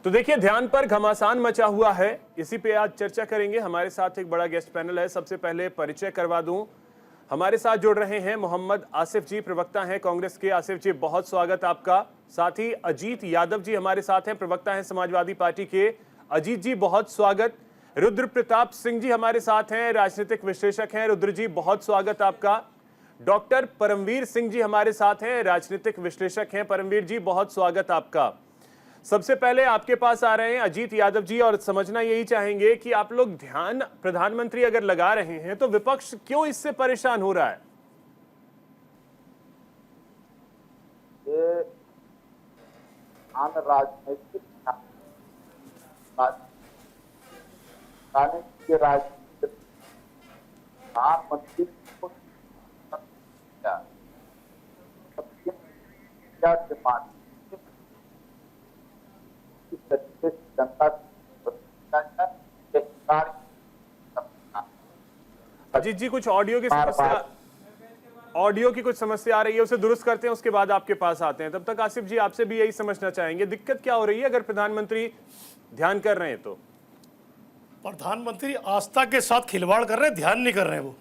तो देखिए, ध्यान पर घमासान मचा हुआ है, इसी पे आज चर्चा करेंगे। हमारे साथ एक बड़ा गेस्ट पैनल है। सबसे पहले परिचय करवा दूं, हमारे साथ जुड़ रहे हैं मोहम्मद आसिफ जी, प्रवक्ता हैं कांग्रेस के। आसिफ जी, बहुत स्वागत आपका। साथ ही अजीत यादव जी हमारे साथ हैं, प्रवक्ता हैं समाजवादी पार्टी के। अजीत जी, बहुत स्वागत। रुद्र प्रताप सिंह जी हमारे साथ हैं, राजनीतिक विश्लेषक हैं। रुद्र जी, बहुत स्वागत आपका। डॉक्टर परमवीर सिंह जी हमारे साथ हैं, राजनीतिक विश्लेषक हैं। परमवीर जी, बहुत स्वागत आपका। सबसे पहले आपके पास आ रहे हैं अजीत यादव जी, और समझना यही चाहेंगे कि आप लोग ध्यान प्रधानमंत्री अगर लगा रहे हैं तो विपक्ष क्यों इससे परेशान हो रहा है? ये राजनीतिक प्रधानमंत्री को जनता अजीत जी, कुछ ऑडियो की कुछ समस्या आ रही है, उसे दुरुस्त करते हैं, उसके बाद आपके पास आते हैं। तब तक आसिफ जी, आपसे भी यही समझना चाहेंगे, दिक्कत क्या हो रही है अगर प्रधानमंत्री ध्यान कर रहे हैं तो? प्रधानमंत्री आस्था के साथ खिलवाड़ कर रहे हैं, ध्यान नहीं कर रहे हैं वो।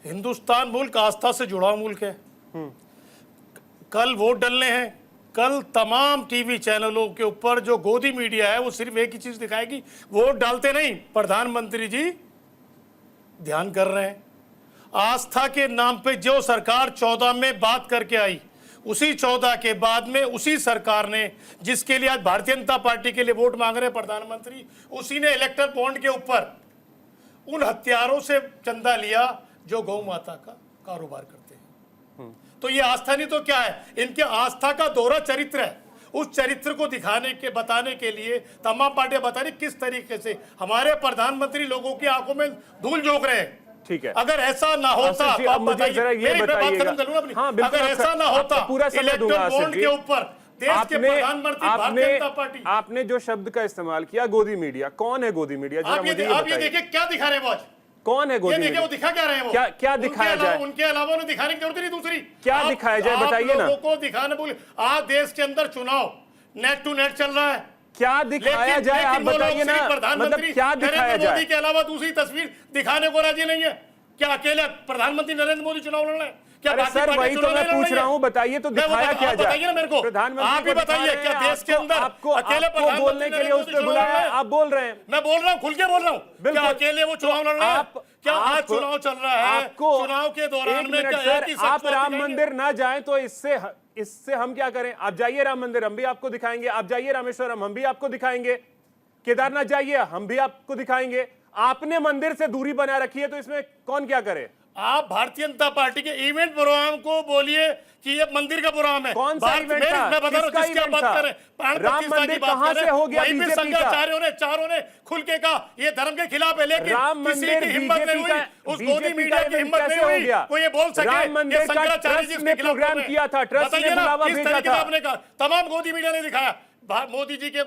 हिंदुस्तान मुल्क आस्था से जुड़ा मुल्क है। कल वोट डालने हैं, कल तमाम टीवी चैनलों के ऊपर जो गोदी मीडिया है वो सिर्फ एक ही चीज दिखाएगी, वोट डालते नहीं, प्रधानमंत्री जी ध्यान कर रहे हैं। आस्था के नाम पे जो सरकार 14 में बात करके आई, उसी 14 के बाद में उसी सरकार ने, जिसके लिए आज भारतीय जनता पार्टी के लिए वोट मांग रहे हैं प्रधानमंत्री, उसी ने इलेक्टोरल बॉन्ड के ऊपर उन हत्यारों से चंदा लिया जो गौ माता का कारोबार करते हैं। तो ये आस्था नहीं तो क्या है? इनके आस्था का दोहरा चरित्र है। उस चरित्र को दिखाने के, बताने के लिए तमाम पार्टियां बता रही किस तरीके से हमारे प्रधानमंत्री लोगों की आंखों में धूल झोंक रहे हैं। ठीक है, अगर ऐसा ना होता तो आप बताइए, अगर ऐसा ना होता इलेक्टोरल बॉन्ड के ऊपर देश के प्रधानमंत्री भारतीय जनता पार्टी। आपने जो शब्द का इस्तेमाल किया, गोदी मीडिया, कौन है गोदी मीडिया? आप ये देखिए क्या दिखा रहे हैं वो आज। कौन है गोदी मीडिया? वो दिखा क्या रहे हैं वो? क्या दिखाया जाए? उनके अलावा उन्हें दिखाने की जरूरत नहीं दूसरी। क्या दिखाया जाए, बताइए ना। लोगों को दिखाने बोले, आज देश के अंदर चुनाव नेट टू नेट चल रहा है, क्या दिखाया जाए आप बताइए ना। प्रधानमंत्री क्या दिखाया जाए? मोदी के अलावा दूसरी तस्वीर दिखाने को राजी नहीं है। क्या अकेले प्रधानमंत्री नरेंद्र मोदी चुनाव लड़ रहे हैं? क्या सर, वही तो मैं पूछ रहा हूँ, बताइए तो दिखाया क्या जाए? बताइए ना मेरे को, आप ही बताइए। क्या देश के अंदर अकेले बोलने के लिए उस पर बुलाया है? आप बोल रहे हैं, मैं बोल रहा हूँ, खुल के बोल रहा हूँ। क्या अकेले वो चुनाव लड़ रहे हैं? क्या आज चुनाव चल रहा है? चुनाव के दौरान में आप राम मंदिर ना जाएं तो इससे हम क्या करें? आप जाइए राम मंदिर, हम भी आपको दिखाएंगे। आप जाइए रामेश्वरम, हम भी आपको दिखाएंगे। केदारनाथ जाइए, हम भी आपको दिखाएंगे। आपने मंदिर से दूरी बना रखी है, तो इसमें कौन क्या करे? आप भारतीय जनता पार्टी के इवेंट प्रोग्राम को बोलिए कि ये मंदिर का प्रोग्राम है। कौन सा इवेंट था? मैं बता रहा हूं किसकी बात कर रहे हैं। राम मंदिर कहां से हो गया? बीजेपी का चारों ने खुल के कहा ये धर्म के खिलाफ है, लेकिन किसी की हिम्मत नहीं हुई, उस गोदी मीडिया की हिम्मत नहीं हुई कोई ये बोल सके राम मंदिर का ट्रस्ट ने प्रोग्राम किया था, ट्रस्ट ने बुलावा भेजा था। आपने कहा तमाम गोदी मीडिया ने दिखाया, मोदी जी के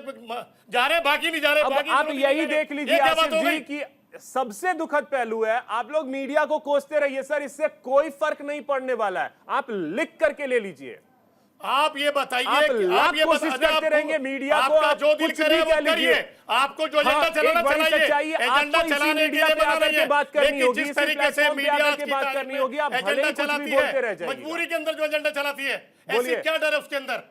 जा रहे, बाकी नहीं जा रहे। आप यही देख लीजिए आसिफ जी की सबसे दुखद पहलू है, आप लोग मीडिया को कोसते रहिए सर, इससे कोई फर्क नहीं पड़ने वाला है। आप लिख करके ले लीजिए। आप ये बताइए, आप ये कोशिश करते रहेंगे मीडिया को, आपका जो दिल करे वो करिए। आपको जो एजेंडा चलाना चलाइए, एजेंडा चलाने के लिए बना रही है, बात करनी होगी, जिस तरीके से मीडिया की बात करनी होगी, आप एजेंडा चलाती है, मजबूरी के अंदर जो एजेंडा चलाती है, ऐसी क्या डर है उसके अंदर?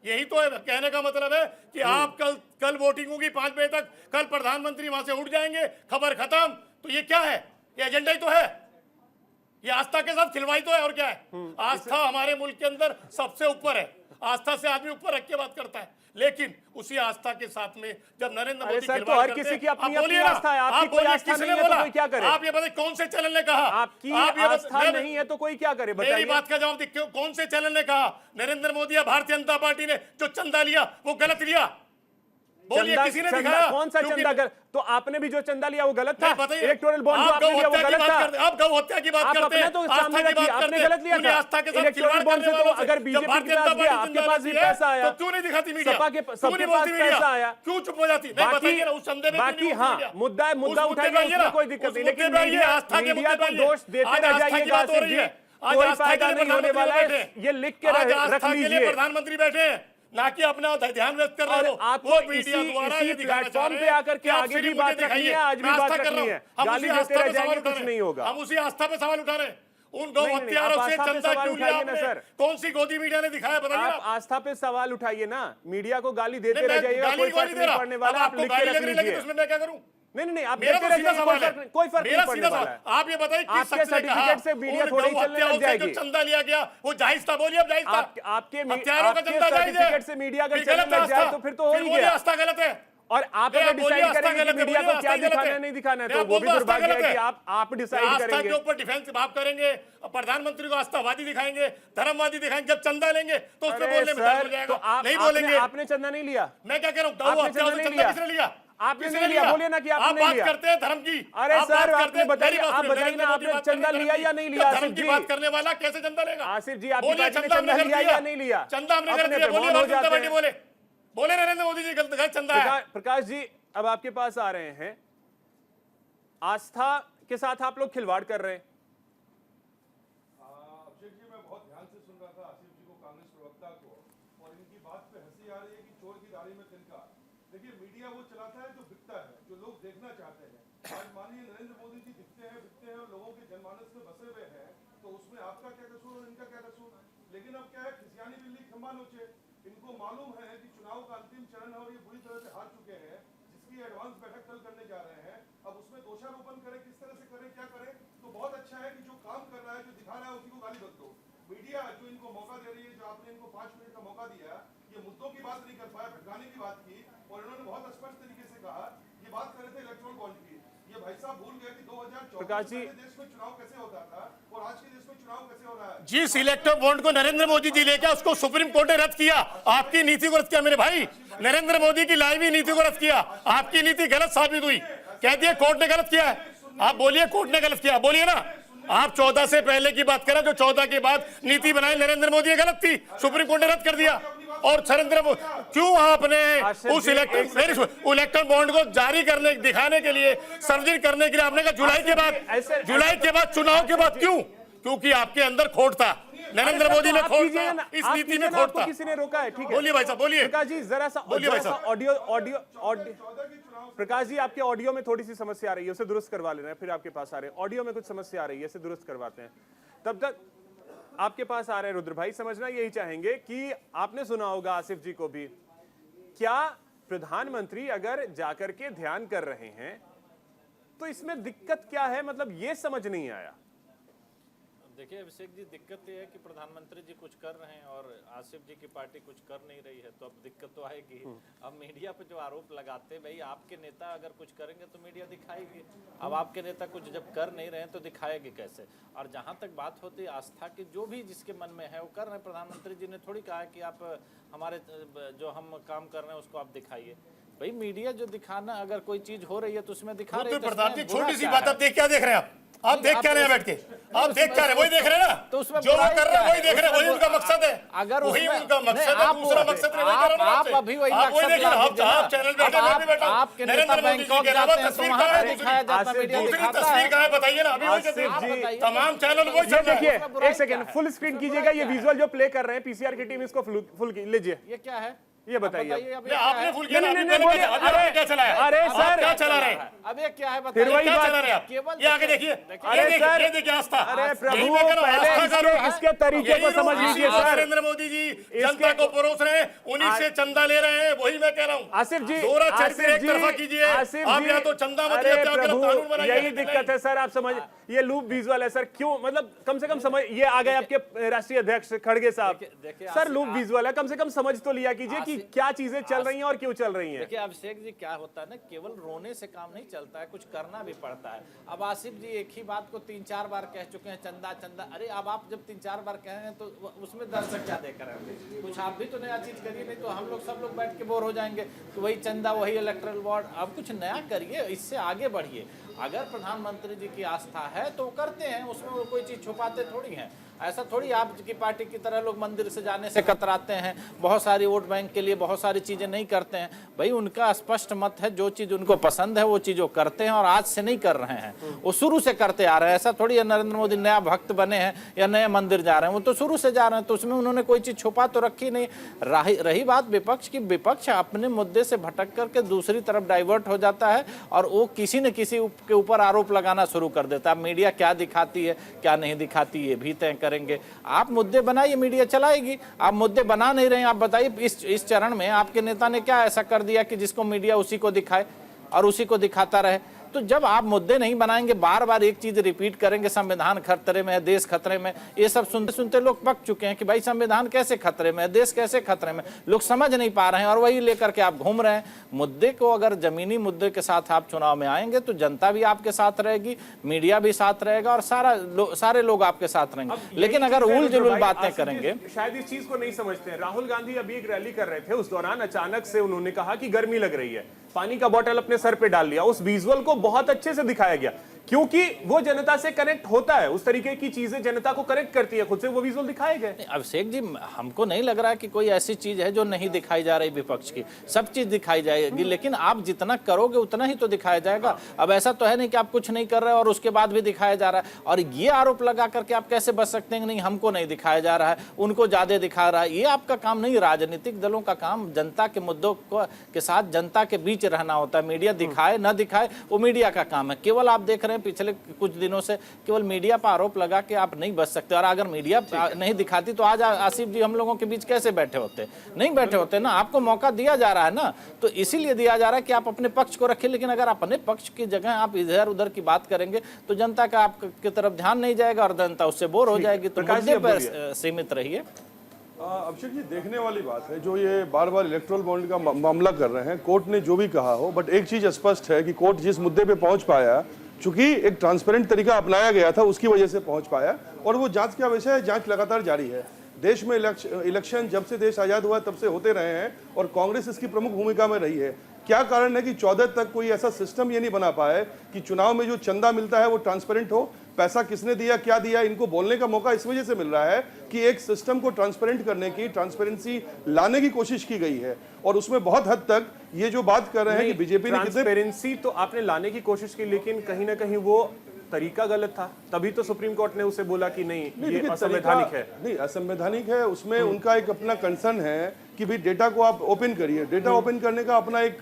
यही तो है, कहने का मतलब है कि आप कल वोटिंग होगी 5 बजे तक, कल प्रधानमंत्री वहां से उठ जाएंगे, खबर खत्म। तो ये क्या है? ये एजेंडा ही तो है, ये आस्था के साथ खिलवाई तो है, और क्या है? आस्था हमारे मुल्क के अंदर सबसे ऊपर है। आस्था से आदमी ऊपर रख के बात करता है, लेकिन उसी आस्था के साथ में जब नरेंद्र मोदी तो हर किसी की अपनी आस्था है, आपकी कोई आस्था नहीं है तो कोई क्या करे? आप ये बताइए कौन से चैनल ने कहा आपकी आस्था नहीं है तो कोई क्या करे? मेरी बात का जवाब दीजिए, कौन से चैनल ने कहा नरेंद्र मोदी या भारतीय जनता पार्टी ने जो चंदा लिया वो गलत लिया? बोलिए, किसी ने दिखाया? कौन सा चंदा गलत? तो आपने भी जो चंदा लिया वो गलत था? इलेक्टोरल बॉन्ड जो आपने लिया वो गलत था? आप गौ हत्या की बात करते हैं, तो सामने रखिए, आपने गलत लिया था। आस्था के साथ इलेक्टोरल बॉन्ड से तो अगर बीजेपी के पास गया, आपके पास भी पैसा आया, तो क्यों नहीं दिखाती मीडिया? सबके पास पैसा आया, क्यों चुप हो जाती? नहीं बताइए ना उस संदेह में। बाकी हाँ, मुद्दा उठाइए, उसमें कोई दिक्कत नहीं, लेकिन मीडिया को दोष देते रह जाइएगा आसिफ जी, कोई फायदा नहीं होने वाला है। ये लिख के रख लीजिए। प्रधानमंत्री बैठे हैं, ना कि अपना ध्यान व्यक्त कर और रहे हो। आपको वो मीडिया इसी द्वारा इसी ये दिखाना चाह प्लेटफॉर्म रहे पे हैं आकर के कि आप आगे सिर्फ भी मुझे बात रखनी दिखाइए, है, आज भी मैं बात आस्था कर रखनी रहा है। हूं। हम गाली उसी देते आस्था रह पे जाएंगे, सवाल उठा कुछ रहे नहीं हैं। होगा। हम उसी आस्था पे सवाल उठा रहे हैं। उन गौ नहीं, नहीं, हत्यारों आप से आस्था पे चंदा सवाल क्यों लिया उठाइए ना, आपने? सर। कौन सी गोदी मीडिया ने दिखाया बताइए आप आप। आस्था पे सवाल उठाइए ना, मीडिया को गाली देते नहीं, रह मैं जाइएगा, गाली कोई वाली फर्क दे नहीं रहा। पड़ने अब वाला, आप आपको लिख के गाली रख लग रही लगी तो लीजिए। उसमें मैं क्या करूं? नहीं, आप मेरा देते तो रह सीधा जाइए, सवाल है। कोई फर्क मेरा नहीं पड़ने सीधा वाला सवाल। है। आप ये बताइए किस आपके शख्स ने कहा सर्टिफिकेट से मीडिया उन थोड़ी गौ चलने लग हत्याओं से जाएगी। जो चंदा लिया गया वो जायज था? बोलिए अब जायज था? आपके हत्यारों का चंदा जायज है? सर्टिफिकेट से मीडिया अगर फिर चलने गलत लग आस्था। जाए तो फिर तो हो फिर ही बोलिए गया। आस्था गलत है। और आप नहीं, अगर आप बोलिए डिसाइड आस्था करेंगे गलत कि है, मीडिया बोलिए को क्या आस्था गलत दिखाना है। है, नहीं दिखाना है, नहीं, तो आप वो बोल भी दो आस्था दुर्भाग्य है गलत है। कि आप डिसाइड आस्था करेंगे। के ऊपर डिफेंस आप करेंगे, प्रधानमंत्री को आस्थावादी दिखाएंगे, धर्मवादी दिखाएंगे। जब चंदा लेंगे तो उसमें अरे बोलने में दर्द हो सर, जाएगा। तो आप नहीं बोलेंगे। आपने चंदा नहीं लिया। मैं क्या कह रहा हूँ? गौ आपने हत्याओं चंदा से नहीं चंदा लिया। किसने लिया? आपने किसने नहीं लिया, बोलिए ना कि आपने आप नहीं बात लिया। करते हैं धर्म की। अरे आप सर, बात आपने करते हैं, बताइए, मेरी बात आप सुनिए, बताइए नरेंद्र ना, मोदी आपने बात करें चंदा धर्म लिया की। या नहीं क्या लिया, धर्म आसिफ की जी? बात करने वाला कैसे चंदा लेगा? आसिफ जी, आपकी बोलिए पार्टी ने चंदा हमने चंदा कर लिया दिया या नहीं लिया? चंदा हमने कर अपने दिया। पे बोलिए मौन हो भारतीय जनता जाते पार्टी हैं। बोले बोले नरेंद्र मोदी जी गलत चंदा है। प्रकाश जी, अब आपके पास आ रहे हैं। आस्था के साथ आप लोग खिलवाड़ कर रहे हैं। अभिषेक जी, मैं बहुत ध्यान से सुन रहा था आसिफ जी को, कांग्रेस प्रवक्ता को, और इनकी बात पे हंसी आ रही है कि चोर की दाढ़ी में तिनका। देखिए, मीडिया वो चलाता है जो बिकता है, जो लोग देखना चाहते हैं। आज मानिए नरेंद्र मोदी जी दिखते हैं, बिकते हैं और लोगों के जनमानस में बसे हुए हैं, तो उसमें आपका क्या कसूर और इनका क्या कसूर? लेकिन अब क्या है, खिसियानी बिल्ली खंबा नोचे। इनको मालूम है कि चुनाव का अंतिम चरण है और ये बुरी तरह से हार चुके हैं, जिसकी एडवांस बैठक कल करने जा रहे हैं। अब उसमें दोषारोपण करें, किस तरह से करें, क्या करें? तो बहुत अच्छा है कि जो काम कर रहा है, जो दिखा रहा है, उसी को गाली मत दो। मीडिया जो इनको मौका दे रही है, जो आपने इनको 5 मिनट का मौका दिया, ये मुद्दों की बात नहीं कर पाया, भटकाने की बात की, और इन्होंने बहुत स्पष्ट तरीके से कहा, ये बात कर रहे थे इलेक्ट्रल बॉन्ड की। ये भाई साहब भूल गए कि 2014 प्रकाश जी, में देश में चुनाव कैसे होता था और आज के देश में चुनाव कैसे हो रहा है। जिस इलेक्ट्रल बॉन्ड को नरेंद्र मोदी जी लेके उसको सुप्रीम कोर्ट ने रद्द किया, आपकी नीति को रद्द किया मेरे भाई। नरेंद्र मोदी की लाई हुई नीति को रद्द किया, आपकी नीति गलत साबित हुई। कह दिए कोर्ट ने गलत किया है। आप बोलिए कोर्ट ने गलत किया, बोलिए ना। आप 14 से पहले की बात करें, जो 14 के बाद नीति बनाई नरेंद्र मोदी, ये गलत थी, सुप्रीम कोर्ट ने रद्द कर दिया। और नरेंद्र मोदी क्यों आपने उस इलेक्ट्रल बॉन्ड को जारी करने, दिखाने के लिए, सार्वजनिक करने के लिए आपने कहा जुलाई के बाद, चुनाव के बाद क्यों? क्योंकि आपके अंदर खोट था, नरेंद्र मोदी में खोट था, इस नीति में खोट था। किसी ने रोका है? ठीक है, बोलिए भाई साहब, बोलिए। प्रकाश जी, जरा सा बोलिए भाई साहब। ऑडियो प्रकाश जी, आपके ऑडियो में थोड़ी सी समस्या आ रही है, उसे दुरुस्त करवा लेना है, फिर आपके पास आ रहे हैं। ऑडियो में कुछ समस्या आ रही है, इसे दुरुस्त करवाते हैं। तब तक आपके पास आ रहे हैं रुद्र भाई, समझना यही चाहेंगे कि आपने सुना होगा आसिफ जी को भी, क्या प्रधानमंत्री अगर जाकर के ध्यान कर रहे हैं तो इसमें दिक्कत क्या है? मतलब ये समझ नहीं आया। देखिए अभिषेक जी, दिक्कत ये है कि प्रधानमंत्री जी कुछ कर रहे हैं और आसिफ जी की पार्टी कुछ कर नहीं रही है, तो अब दिक्कत तो आएगी। अब मीडिया पे जो आरोप लगाते हैं, भाई आपके नेता अगर कुछ करेंगे तो मीडिया दिखाएगी, अब आपके नेता कुछ जब कर नहीं रहे हैं तो दिखाएगी कैसे? और जहां तक बात होती है आस्था की, जो भी जिसके मन में है वो कर रहे हैं। प्रधानमंत्री जी ने थोड़ी कहा कि आप हमारे जो हम काम कर रहे हैं उसको आप दिखाइए। भाई मीडिया जो दिखाना, अगर कोई चीज हो रही है तो उसमें दिखा रहे हैं। प्रधान जी, छोटी सी बात, अब देख क्या देख रहे हैं आप देख क्या रहे हैं बैठ के? आप देख क्या रहे हैं? वही देख रहे हैं ना, तो उसमें जो वो बुराई कर रहे हैं क्या वही देख रहे हैं, वही उनका मकसद है। अगर वही उसमें- उनका मकसद नहीं, है, आप- दूसरा मकसद नहीं, वही कर रहे हैं आप आपसे। अभी वही आप मकसद देख रहे हैं, ला आप दीजिए जहाँ ना। चैनल अब बैठे मैं भी बैठा हूँ। आपके नेता नरेंद्र मोदी जी बैंकॉक के अलावा जाते हैं, तो तस्वीर वहाँ कहाँ पे है? दिखाया जाता आसिफ जी, मीडिया दूसरी दिखाता तस्वीर है। कहाँ है बताइए ना, अभी वही आसिफ चल- जी, बताइए। तमाम चैनल वही ये चल रहा देखिए, है। उसमें बुराई एक सेकंड, क्या फुल है? स्क्रीन उसमें कीजिएगा। ये बुराई क्या विजुअल जो प्ले कर रहे हैं पीसीआर की टीम, इसको फुल लीजिए। ये क्या है? ये बताइए। अब ये ये क्या आपने है? फुल किया ना, नहीं, अभी नहीं, पहले बोलिए। क्या- अभी आपने क्या चलाया? अरे आप सर, क्या चला रहे हैं? अब ये क्या है फिर बताइए? वही क्या बात- चला रहे हैं आप? केवल ये आगे देखिए, अरे ये सर, ये देखिए आस्था। अरे यही प्रभु, मैं कह रहा हूं, पहले आस्था का रूप है। इसके तरीके यही को रूप समझ इसी लीजिए को सर। नरेंद्र मोदी जी जनता को परोस रहे हैं, उन्हीं से चंदा ले रहे हैं, वही मैं कह रहा हूँ। आसिफ जी, दोहरा चरित्र आसिफ एक तरफा जी, कीजिए। आसिफ आप जी, या तो चंदा मत अरे लेते हो, प्रभु, कानून बनाइए। यही दिक्कत है सर, आप समझ, ये लूप विजुअल है सर। क्यों, मतलब कम से कम समझ, ये आ गए आपके राष्ट्रीय अध्यक्ष खड़गे साहब। देखिए, सर लूप विजुअल है, कम से कम समझ तो लिया कीजिए कि क्या चीजें चल रही हैं और क्यों चल रही हैं। देखिए अभिषेक जी, क्या होता है ना, केवल रोने से काम नहीं चलता है, कुछ करना भी पड़ता है। अब आसिफ जी एक ही बात को 3-4 बार कह चुके हैं, चंदा चंदा। अरे अब आप जब 3-4 बार कह रहे हैं तो उसमें दर्शक क्या देख रहे हैं? कुछ आप भी तो नया चीज करिए, नहीं तो हम लोग सब लोग बैठ के बोर हो जाएंगे। तो वही चंदा, वही इलेक्ट्रल बॉन्ड, अब कुछ नया करिए, इससे आगे बढ़िए। अगर प्रधानमंत्री जी की आस्था है तो करते हैं, उसमें वो कोई चीज छुपाते थोड़ी हैं। ऐसा थोड़ी आपकी पार्टी की तरह लोग मंदिर से जाने से कतराते हैं, बहुत सारी वोट बैंक के लिए बहुत सारी चीजें नहीं करते हैं। भाई उनका स्पष्ट मत है, जो चीज उनको पसंद है वो चीज वो करते हैं और आज से नहीं कर रहे हैं, वो शुरू से करते आ रहे हैं। ऐसा थोड़ी है नरेंद्र मोदी नया भक्त बने हैं या नए मंदिर जा रहे हैं, वो तो शुरू से जा रहे हैं, तो उसमें उन्होंने कोई चीज छुपा तो रखी नहीं। रही बात विपक्ष की, विपक्ष अपने मुद्दे से भटक करके दूसरी तरफ डाइवर्ट हो जाता है और वो किसी न किसी के ऊपर आरोप लगाना शुरू कर देता है। मीडिया क्या दिखाती है क्या नहीं दिखाती ये भी तय करेंगे। आप मुद्दे बनाइए, मीडिया चलाएगी। आप मुद्दे बना नहीं रहे हैं। आप बताइए इस चरण में आपके नेता ने क्या ऐसा कर दिया कि जिसको मीडिया उसी को दिखाए और उसी को दिखाता रहे। तो जब आप मुद्दे नहीं बनाएंगे, बार बार एक चीज रिपीट करेंगे, संविधान खतरे में है, देश खतरे में, ये सब सुनते सुनते लोग पक चुके हैं कि भाई संविधान कैसे खतरे में है, देश कैसे खतरे में, लोग समझ नहीं पा रहे हैं और वही लेकर के आप घूम रहे हैं। मुद्दे को अगर जमीनी मुद्दे के साथ आप चुनाव में आएंगे तो जनता भी आपके साथ रहेगी, मीडिया भी साथ रहेगा और सारे लोग आपके साथ रहेंगे। लेकिन अगर उल जुलूल बातें करेंगे, शायद इस चीज को नहीं समझते हैं। राहुल गांधी अभी एक रैली कर रहे थे, उस दौरान अचानक से उन्होंने कहा कि गर्मी लग रही है, पानी का बोतल अपने सर पे डाल लिया। उस विजुअल को बहुत अच्छे से दिखाया गया क्योंकि वो जनता से कनेक्ट होता है, उस तरीके की चीजें जनता को कनेक्ट करती है, खुद से वो विजुअल दिखाए गए। अभिषेक जी, हमको नहीं लग रहा कि कोई ऐसी चीज है जो नहीं दिखाई जा रही विपक्ष की, सब चीज दिखाई जाएगी, लेकिन आप जितना करोगे उतना ही तो दिखाया जाएगा। अब ऐसा तो है नहीं कि आप कुछ नहीं कर रहे और उसके बाद भी दिखाया जा रहा है। और ये आरोप लगा करके आप कैसे बच सकते हैं कि नहीं हमको नहीं दिखाया जा रहा है, उनको ज्यादा दिखा रहा है। ये आपका काम नहीं, राजनीतिक दलों का काम जनता के मुद्दों के साथ जनता के बीच रहना होता है। मीडिया दिखाए न दिखाए वो मीडिया का काम है। केवल आप देख रहे हैं पिछले कुछ दिनों से केवल मीडिया पर आरोप लगा के आप नहीं बच सकते। और अगर मीडिया नहीं दिखाती तो आज आसिफ जी हम लोगों के बीच कैसे बैठे होते? नहीं बैठे होते ना। आपको मौका दिया जा रहा है ना, तो इसीलिए दिया जा रहा है कि आप अपने पक्ष को रखें। लेकिन अगर अपने पक्ष की जगह आप इधर उधर की बात करेंगे तो जनता का आपकी तरफ ध्यान नहीं जाएगा और जनता उससे बोर हो जाएगी। तो मुद्दे पर सीमित रहिए। अभिषेक जी, देखने वाली बात है जो ये बार बार इलेक्ट्रल बॉन्ड का मामला कर रहे हैं, कोर्ट ने जो भी कहा हो, बट एक चीज स्पष्ट है कि कोर्ट जिस मुद्दे पे पहुंच पाया, चूंकि एक ट्रांसपेरेंट तरीका अपनाया गया था उसकी वजह से पहुंच पाया, और वो जांच का विषय है, जांच लगातार जारी है। देश में इलेक्शन जब से देश आजाद हुआ तब से होते रहे हैं और कांग्रेस इसकी प्रमुख भूमिका में रही है। क्या कारण है कि 14 तक कोई ऐसा सिस्टम ये नहीं बना पाए कि चुनाव में जो चंदा मिलता है वो ट्रांसपेरेंट हो, पैसा किसने दिया क्या दिया इनको बोलने का मौका इस वजह से मिल रहा है कि एक सिस्टम को ट्रांसपेरेंट करने की, ट्रांसपेरेंसी लाने की कोशिश की गई है। और उसमें बहुत हद तक ये जो बात कर रहे हैं कि बीजेपी ने ट्रांसपेरेंसी तो आपने लाने की कोशिश की, लेकिन कहीं ना कहीं वो तरीका गलत था, तभी तो सुप्रीम कोर्ट ने उसे बोला कि नहीं ये असंवैधानिक है। नहीं, असंवैधानिक है, उसमें उनका एक अपना कंसर्न है कि भाई डेटा को आप ओपन करिए। डेटा ओपन करने का अपना एक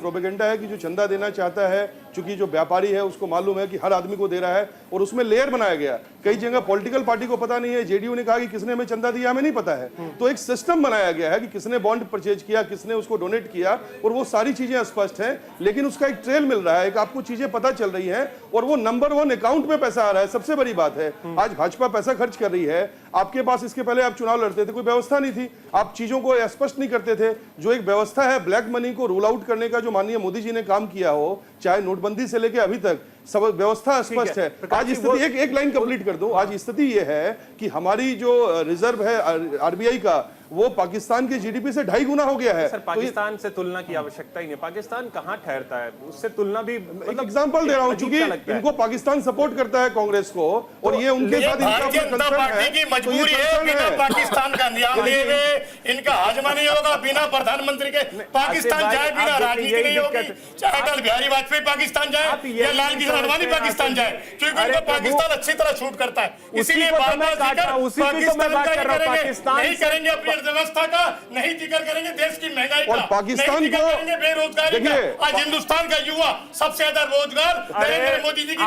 प्रोपेगेंडा है कि जो चंदा देना चाहता है, चूंकि जो व्यापारी है उसको मालूम है कि हर आदमी को दे रहा है, और उसमें लेयर बनाया गया। कई जगह पॉलिटिकल पार्टी को पता नहीं है, जेडीयू ने कहा कि किसने हमें चंदा दिया हमें नहीं पता है, तो एक सिस्टम बनाया गया है कि किसने बॉन्ड परचेज किया, किसने उसको डोनेट किया, और वो सारी चीजें स्पष्ट हैं। लेकिन उसका एक ट्रेल मिल रहा है, एक आपको चीजें पता चल रही हैं, और वो नंबर 1 अकाउंट में पैसा आ रहा है। सबसे बड़ी बात है, आज भाजपा पैसा खर्च कर रही है। आपके पास इसके पहले आप चुनाव लड़ते थे, कोई व्यवस्था नहीं थी, आप चीजों को स्पष्ट नहीं करते थे। जो एक व्यवस्था है ब्लैक मनी को रूल आउट करने का, जो माननीय मोदी जी ने काम किया हो, चाहे नोटबंदी से लेकर अभी तक, सब व्यवस्था स्पष्ट है। आज स्थिति एक लाइन कंप्लीट कर दूं। आज स्थिति यह है कि हमारी जो रिजर्व है आरबीआई का, वो पाकिस्तान के जीडीपी से 2.5 गुना हो गया है। सर, पाकिस्तान से तुलना की आवश्यकता ही नहीं, पाकिस्तान कहां ठहरता है, उससे तुलना भी मतलब एग्जांपल दे रहा हूं, क्योंकि इनको पाकिस्तान सपोर्ट करता है कांग्रेस को, और ये उनके साथ भारतीय जनता पार्टी की मजबूरी है बिना पाकिस्तान का अंजाम दिए हुए इनका हाजमा नहीं होगा। बिना प्रधानमंत्री के पाकिस्तान जाए, बिना राजनीति नहीं होगी। चाहे अटल बिहारी वाजपेयी पाकिस्तान जाए या लाल किशन आडवाणी पाकिस्तान जाए, क्योंकि उनको पाकिस्तान अच्छी तरह छूट करता है। इसीलिए बार बार पाकिस्तान नहीं करेंगे, अपनी अर्थव्यवस्था का नहीं जिक्र करेंगे, देश की महंगाई और का पाकिस्तान नहीं जिक्र को करेंगे, बेरोजगारी का। आज हिंदुस्तान का युवा सबसे ज्यादा रोजगार नरेंद्र मोदी जी की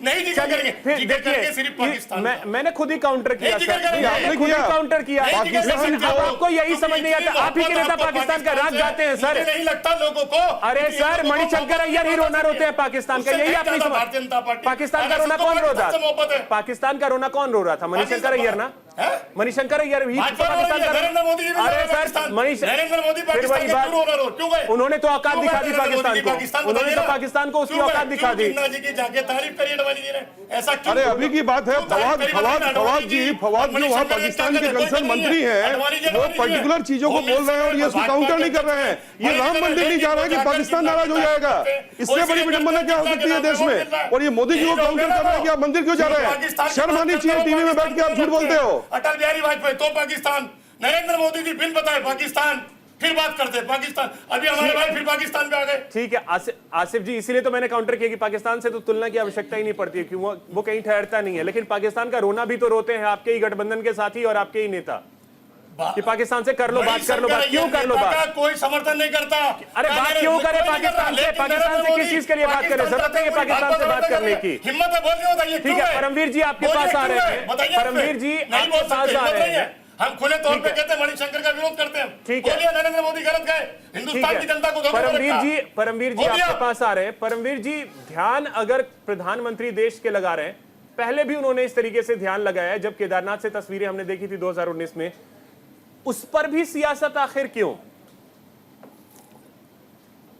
नहीं जिक्र करेंगे, जिक्र करेंगे सिर्फ पाकिस्तान। मैंने खुद ही काउंटर किया, आपने खुद ही काउंटर किया। अब आपको यही समझ नहीं आता, आप ही के नेता पाकिस्तान का राज गाते हैं सर। नहीं लगता लोगों को। अरे सर, मणिशंकर अय्यर ही रोना रोते हैं पाकिस्तान का, यही आपने भारतीय जनता पार्टी। पाकिस्तान का रोना कौन रो रहा था? पाकिस्तान का रोना कौन रो रहा था? मणिशंकर अय्यर ना। मणिशंकर अय्यर भी भाजपा पाकिस्तान वाले का नरेंद्र मोदी जी भी अरे गए सर पाकिस्तान। मनीष नरेंद्र मोदी फिर पाकिस्तान वही के बात क्यों हो क्यों गए? उन्होंने तो औकात क्यों दिखा गए दी नरेंद्र मोदी पाकिस्तान पाकिस्तान को, उन्होंने तो पाकिस्तान को उसकी औकात दिखा दी। जी की जाके तारीफ करी अडवाणी जी ने, ऐसा क्यों? अरे अभी की बात है, फवाद जो वहाँ पाकिस्तान के कंसर्न मंत्री हैं वो पर्टिकुलर चीजों को बोल रहे हैं और ये उसको काउंटर नहीं कर रहे हैं। ये राम मंदिर नहीं जा रहा है कि पाकिस्तान नाराज हो जाएगा। इससे बड़ी विडंबना क्या हो सकती है देश में? और ये मोदी जी को काउंटर कर रहे हैं कि आप मंदिर क्यों जा रहे हैं? शर्म आनी चाहिए, टीवी में बैठ के आप झूठ बोलते हो। अटल बिहारी वाजपेयी तो पाकिस्तान, नरेंद्र मोदी जी बिन बताए पाकिस्तान, फिर बात करते हैं पाकिस्तान। अभी हमारे भाई फिर पाकिस्तान पे आ गए। ठीक है आसिफ जी, इसीलिए तो मैंने काउंटर किया कि पाकिस्तान से तो तुलना की आवश्यकता ही नहीं पड़ती है, क्यों वो कहीं ठहरता नहीं है। लेकिन पाकिस्तान का रोना भी तो रोते हैं आपके ही गठबंधन के साथी और आपके ही नेता कि पाकिस्तान से कर लो बात, कर लो बात। क्यों कर लो बात? कोई समर्थन नहीं करता। अरे बात क्यों करे पाकिस्तान से? पाकिस्तान से किस चीज के लिए बात करें? जरूरत नहीं है पाकिस्तान से बात करने की। हिम्मत है बोलने बताइए। ठीक है, परमवीर जी आपके पास आ रहे हैं। परमवीर जी आपके पास आ रहे हैं। हम खुले तौर पे कहते हैं मणिशंकर का विरोध करते हैं। ठीक है, बोलिए नरेंद्र मोदी गलत गए, हिंदुस्तान की जनता को धोखा परमवीर जी आपके पास आ रहे हैं। परमवीर जी, ध्यान अगर प्रधानमंत्री देश के लगा रहे हैं, पहले भी उन्होंने इस तरीके से ध्यान लगाया जब केदारनाथ से तस्वीरें हमने देखी थी 2019 में, उस पर भी सियासत आखिर क्यों?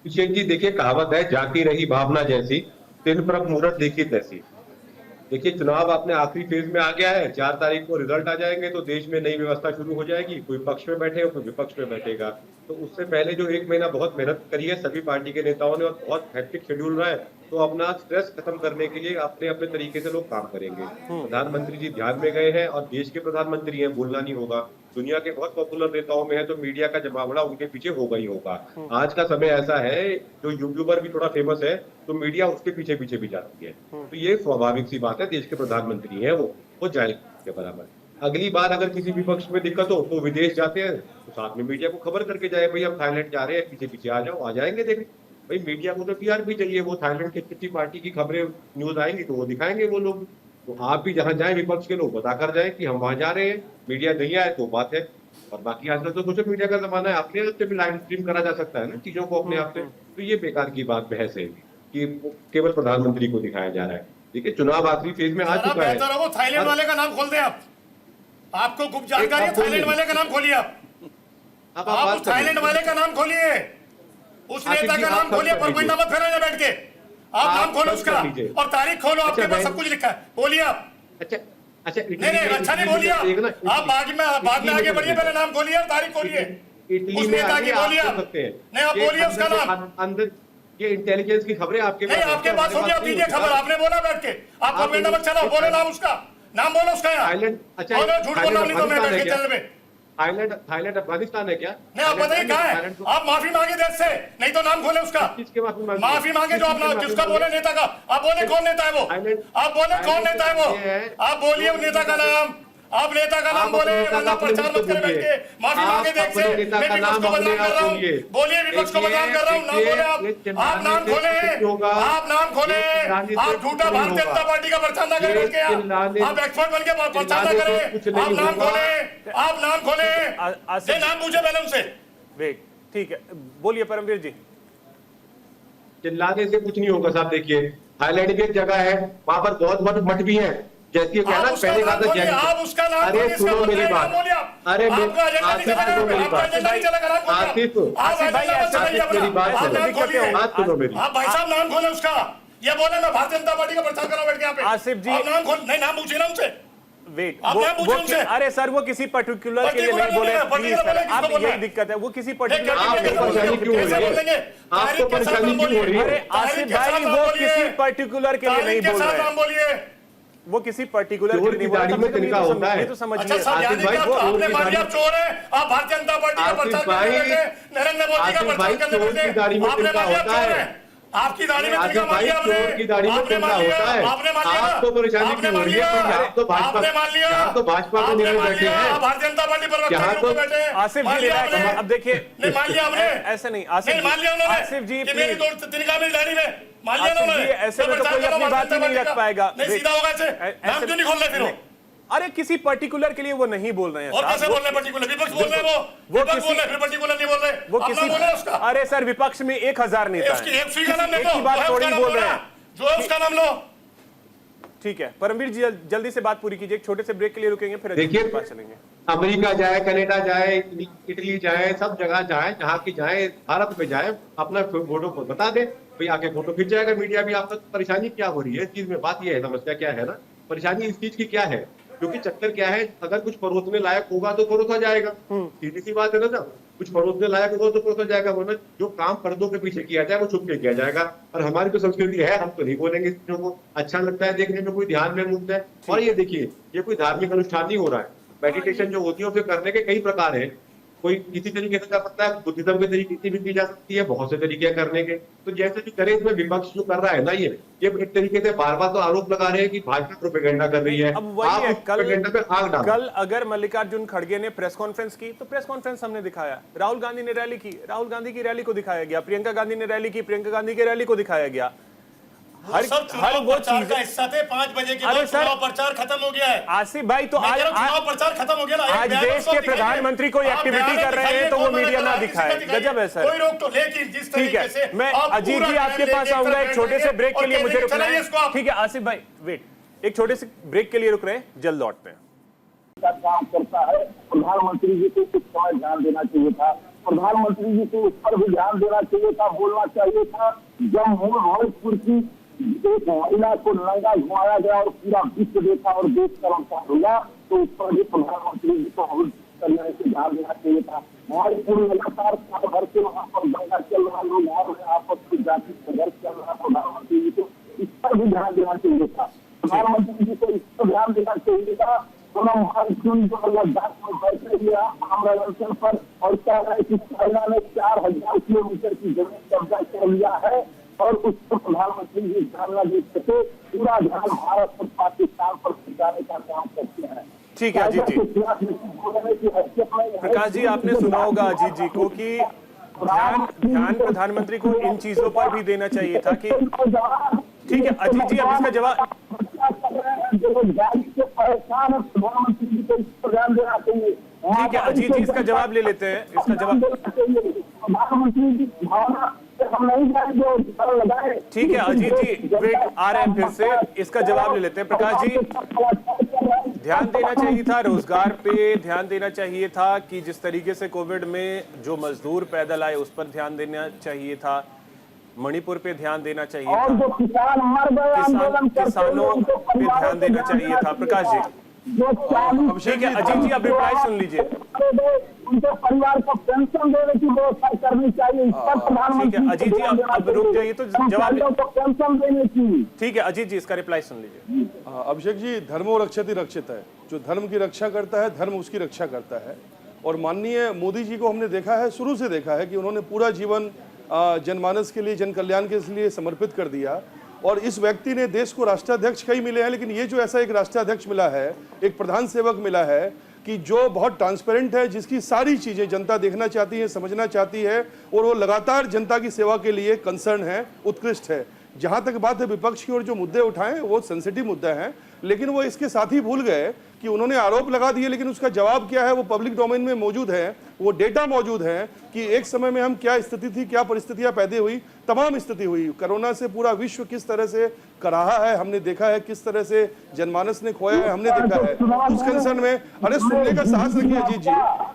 अभिषेक जी देखिए, कहावत है जाती रही भावना जैसी, दिन पर मुहूर्त देखी तैसी। देखिए, चुनाव अपने आखिरी फेज में आ गया है। 4 तारीख को रिजल्ट आ जाएंगे तो देश में नई व्यवस्था शुरू हो जाएगी। कोई पक्ष में बैठेगा, कोई विपक्ष में बैठेगा। तो उससे पहले जो 1 महीना बहुत मेहनत करी है सभी पार्टी के नेताओं ने और बहुत हेक्टिक शेड्यूल रहा है, तो अपना स्ट्रेस खत्म करने के लिए अपने अपने तरीके से लोग काम करेंगे। प्रधानमंत्री जी ध्यान में गए हैं और देश के प्रधानमंत्री हैं, बोलना नहीं होगा। दुनिया के बहुत पॉपुलर नेताओं में है तो मीडिया का जमावड़ा उनके पीछे होगा ही होगा। आज का समय ऐसा है, जो यूट्यूबर भी थोड़ा फेमस है तो मीडिया उसके पीछे पीछे भी जाती है। तो ये स्वाभाविक सी बात है, देश के प्रधानमंत्री हैं वो जाए के बराबर। अगली बार अगर किसी विपक्ष में दिक्कत हो तो विदेश जाते हैं तो साथ में मीडिया को खबर करके जाए, भाई हम थाईलैंड जा रहे हैं, पीछे पीछे आ जाओ, आ जाएंगे। देखें भाई, मीडिया को तो टीआरपी चाहिए, वो थाईलैंड की किसी पार्टी की खबरें न्यूज आएंगी तो वो दिखाएंगे वो लोग। तो आप भी जहां जाए विपक्ष के लोग बता कर जाए कि हम वहां जा रहे हैं, मीडिया नहीं आए तो बात है। और बाकी आजकल तो सोशल मीडिया का जमाना है, अपने आप से भी लाइव स्ट्रीम करा जा सकता है ना चीजों को अपने आप से। तो ये बेकार की बात बहस है कि केवल प्रधानमंत्री को दिखाया जा रहा है। देखिए, चुनाव आखिरी फेज में आ चुका है। बेहतर हो थाईलैंड वाले का नाम खोल दें आप, आपको गुप्त जानकारी है, थाईलैंड वाले का नाम खोलिए आप उस थाईलैंड वाले का नाम खोलिए, उस नेता का नाम खोलिए, परमानेंट मत फैलाना बैठ के। आप नाम खोलो उसका और तारीख खोलो, आपके पास सब कुछ लिखा है, बोलिए आप। अच्छा, नहीं अच्छा नहीं बोलिए आप बाद में आगे बढ़िए, पहले नाम खोलिए और तारीख खोलिए, उस नेता की बोलिए। नहीं आप बोलिए उसका नाम। अंदर ये इंटेलिजेंस की खबरें आपके नहीं, आपके पास होगी, आप दीजिए खबर, आपने बोला बैठ के, आप परमानेंट मत चलाओ, बोलो नाम उसका, नाम बोलो उसका यार। झूठ बोल रहा नहीं तो मैं बैठ के चैनल में। थाईलैंड अफगानिस्तान है क्या? नहीं आप बताइए कहाँ है? आप माफी मांगे देश से, नहीं तो नाम खोले उसका। किसके माफी मांगे जो आप किसका बोले नेता का, आप बोले कौन नेता है वो, आप बोले कौन नेता है वो, आप बोलिए उस नेता का नाम, आप नेता का नाम बोले, वरना प्रचार मत करे बैठ के। माफी मांगे देश से, मैं विपक्ष को बदनाम कर रहा हूँ, बोलिए विपक्ष को बदनाम कर रहा हूँ, नाम बोले आप नाम खोले, आप नाम खोले, आप झूठा भारतीय जनता पार्टी का प्रचार ना करें बैठ के, आप एक्सपर्ट बन के प्रचार ना करें, आप नाम खोले, आप नाम खोले, नाम पूछे पहले उनसे। वेट, ठीक है, बोलिए परमवीर जी। चिल्लाने से कुछ नहीं होगा साहब। देखिए, थाईलैंड की एक जगह है, वहां पर बहुत मठ भी है, जैसे कहना पहले बात है। आप उसका नाम अरे सुनो मेरी बात, अरे सुनो मेरी बात, आसिफ मेरी बात सुनो मेरी। आप भाई साहब नाम खोले उसका, ये बोले मैं भारतीय जनता पार्टी का प्रचार कर रहा हूं बैठ के यहाँ पे। आसिफ जी नाम खोल, नहीं नाम पूछिए ना उनसे। वेट, अरे सर वो किसी पर्टिकुलर के लिए नहीं बोले, प्लीज सर, आप यही दिक्कत है, वो किसी पर्टिकुलर के लिए परेशानी क्यों हो रही है? आपको परेशानी क्यों हो रही है? अरे आसिफ भाई, वो किसी पर्टिकुलर के लिए नहीं बोल रहे हैं, वो किसी पर्टिकुलर के लिए नहीं बोल रहे, ये तो समझिए। आपने मान लिया चोर है, आप भारतीय जनता पार्टी का प्रचार करने बैठे, नरेंद्र मोदी का प्रचार करने बैठे, आपने मान लिया चोर है, आपकी दाढ़ी में तिनका मान लिया आपने, आपने मान लिया, आपने मान लिया, आपको परेशानी क्यों हो रही है? आप तो भाजपा के निर्णय बैठे हैं, भारतीय जनता पार्टी पर बैठे। आसिफ जी अब देखिए, नहीं मान लिया हमने, ऐसा नहीं आसिफ, मान लिया उन्होंने, आसिफ जी मेरी तिनका मेरी दाढ़ी में मान लिया उन्होंने, ऐसे में तो कोई अपनी बात ही नहीं रख पाएगा। नहीं सीधा होगा ऐसे, नाम क्यों नहीं खोल रहे फिर वो? अरे किसी पर्टिकुलर के लिए वो नहीं बोल रहे हैं। और कैसे बोल रहे हैं पर्टिकुलर? विपक्ष बोल रहे हैं, वो विपक्ष बोल रहे हैं, फिर पर्टिकुलर नहीं बोल रहे, वो किसी बोल रहे हैं उसका। अरे सर, विपक्ष में 1000 नेता हैं, एक का नाम ले एक की बात थोड़ी बोल रहे हैं, जो है उसका नाम लो। ठीक है, परमवीर जी जल्दी से बात पूरी कीजिए, एक छोटे से ब्रेक के लिए रुकेंगे, फिर अजीत जी देखिए, के पास चलेंगे। अमेरिका जाए, कनाडा जाए, इटली जाए, सब जगह जाए, जहाँ की जाए, भारत में जाए, अपना फोटो को बता दे भाई, आके फोटो खींच जाएगा मीडिया भी। आपको परेशानी क्या हो रही है इस चीज में? बात ये है, समस्या क्या है ना, परेशानी इस चीज की क्या है? क्योंकि चक्कर क्या है, अगर कुछ परोसने लायक होगा तो परोसा जाएगा, सीधी सी बात है ना साहब। कुछ परोसने लायक होगा तो परोसा जाएगा, वरना जो काम पर्दों के पीछे किया जाए वो छुप के किया जाएगा। और हमारी तो संस्कृति है, हम तो नहीं बोलेंगे इस चीजों को। अच्छा लगता है देखने में, कोई ध्यान में मुद्दा है। और ये देखिए, ये कोई धार्मिक अनुष्ठान नहीं हो रहा है। मेडिटेशन जो होती है उसे करने के कई प्रकार है, कोई किसी तरीके से कर सकता है, बुद्धिज्म के तरीके से भी की जा सकती है, बहुत से तरीके हैं करने के। तो जैसे भी करे, इसमें विपक्ष जो कर रहा है ना, ये एक तरीके से बार बार तो आरोप लगा रहे हैं कि भाजपा प्रोपेगेंडा कर रही है। अब वही है, प्रोपेगेंडा पे आग डालो। कल अगर मल्लिकार्जुन खड़गे ने प्रेस कॉन्फ्रेंस की तो प्रेस कॉन्फ्रेंस हमने दिखाया, राहुल गांधी ने रैली की, राहुल गांधी की रैली को दिखाया गया, प्रियंका गांधी ने रैली की, प्रियंका गांधी की रैली को दिखाया गया। हर वो चीज का हिस्सा थे। 5 बजे के बाद चुनाव प्रचार खत्म हो गया है। आसिफ भाई, तो आज चुनाव प्रचार खत्म हो गया ना। आज देश के प्रधानमंत्री कोई एक्टिविटी कर रहे हैं तो वो मीडिया ना दिखाए, गजब है सर। कोई रोक तो, लेकिन जिस ठीक तरीके से है, मैं अजीत जी आपके पास आऊंगा, एक छोटे से ब्रेक के लिए मुझे रुकना है। ठीक है आसिफ भाई, वेट, एक छोटे से ब्रेक के लिए रुक रहे हैं, जल्द लौटते हैं। काम करता है, प्रधानमंत्री जी को कुछ समय ध्यान देना चाहिए था, प्रधानमंत्री जी को उस पर भी ध्यान देना चाहिए था, बोलना चाहिए था। जब मूल भोजपुर की एक महिला को नंगा घुमाया गया और पूरा विश्व देखा और देश कर्मचार हुआ, तो उस पर भी प्रधानमंत्री जी को करने से ध्यान देना चाहिए था। मणिपुर में लगातार साल भर से वहाँ पर दंगा चल रहा, लोग और आपस में जाति संघर्ष चल रहा, प्रधानमंत्री जी को इस पर भी ध्यान देना चाहिए था। प्रधानमंत्री जी को इस पर ध्यान देना चाहिए था। लद्दाख में बैठे हुए आंदोलन पर और कह रहे हैं कि चाइना ने 4000 किलोमीटर की जमीन कब्जा कर लिया है और उस पर प्रधानमंत्री जी ध्यान न दे सके, पूरा ध्यान भारत और पाकिस्तान पर खिंचाने का काम करते हैं। ठीक है अजीत जी। प्रकाश जी, आपने सुना होगा अजीत जी को कि ध्यान प्रधानमंत्री को इन चीजों पर भी देना चाहिए था कि ठीक है अजीत जी, अब इसका जवाब प्रधानमंत्री जी को इस पर ध्यान देना चाहिए। ठीक है अजीत जी, इसका जवाब ले लेते हैं, इसका जवाब प्रधानमंत्री जी भावना हम नहीं जाएंगे लगाए। ठीक है अजीत जी, वेट आ रहे हैं फिर से, इसका जवाब ले लेते हैं। प्रकाश जी, ध्यान देना चाहिए था रोजगार पे, ध्यान देना चाहिए था कि जिस तरीके से कोविड में जो मजदूर पैदल आए उस पर ध्यान देना चाहिए था, मणिपुर पे ध्यान देना चाहिए था, जो किसान मर गए आंदोलन किसानों पे ध्यान देना चाहिए था। प्रकाश जी, ठीक है अजीत जी, आप रिप्लाई सुन लीजिए। उनके परिवार को पेंशन देने की व्यवस्था करनी चाहिए, इस पर प्रधानमंत्री। ठीक है अजीत जी, अब रुक जाइए तो जवाब को पेंशन देने की। ठीक है अजीत जी, इसका रिप्लाई सुन लीजिए। अभिषेक जी, धर्मो रक्षति रक्षित है, जो धर्म की रक्षा करता है धर्म उसकी रक्षा करता है। और माननीय मोदी जी को हमने देखा है, शुरू से देखा है कि उन्होंने पूरा जीवन जनमानस के लिए, जन कल्याण के लिए समर्पित कर दिया। और इस व्यक्ति ने देश को राष्ट्राध्यक्ष कई मिले हैं, लेकिन ये जो ऐसा एक राष्ट्राध्यक्ष मिला है, एक प्रधान सेवक मिला है कि जो बहुत ट्रांसपेरेंट है, जिसकी सारी चीज़ें जनता देखना चाहती है, समझना चाहती है, और वो लगातार जनता की सेवा के लिए कंसर्न है, उत्कृष्ट है। जहाँ तक बात है विपक्ष की ओर जो मुद्दे उठाएं वो सेंसिटिव मुद्दा है, लेकिन वो इसके साथ ही भूल गए कि उन्होंने आरोप लगा दिए, लेकिन उसका जवाब क्या है वो पब्लिक डोमेन में मौजूद है, वो डेटा मौजूद है कि एक समय में हम क्या स्थिति थी, क्या परिस्थितियां पैदा हुई, तमाम स्थिति हुई। कोरोना से पूरा विश्व किस तरह से कराहा है हमने देखा है, किस तरह से जनमानस ने खोया है हमने देखा है। उस कंसर्न में, अरे सुनने का साहस रखिए अजीत जी,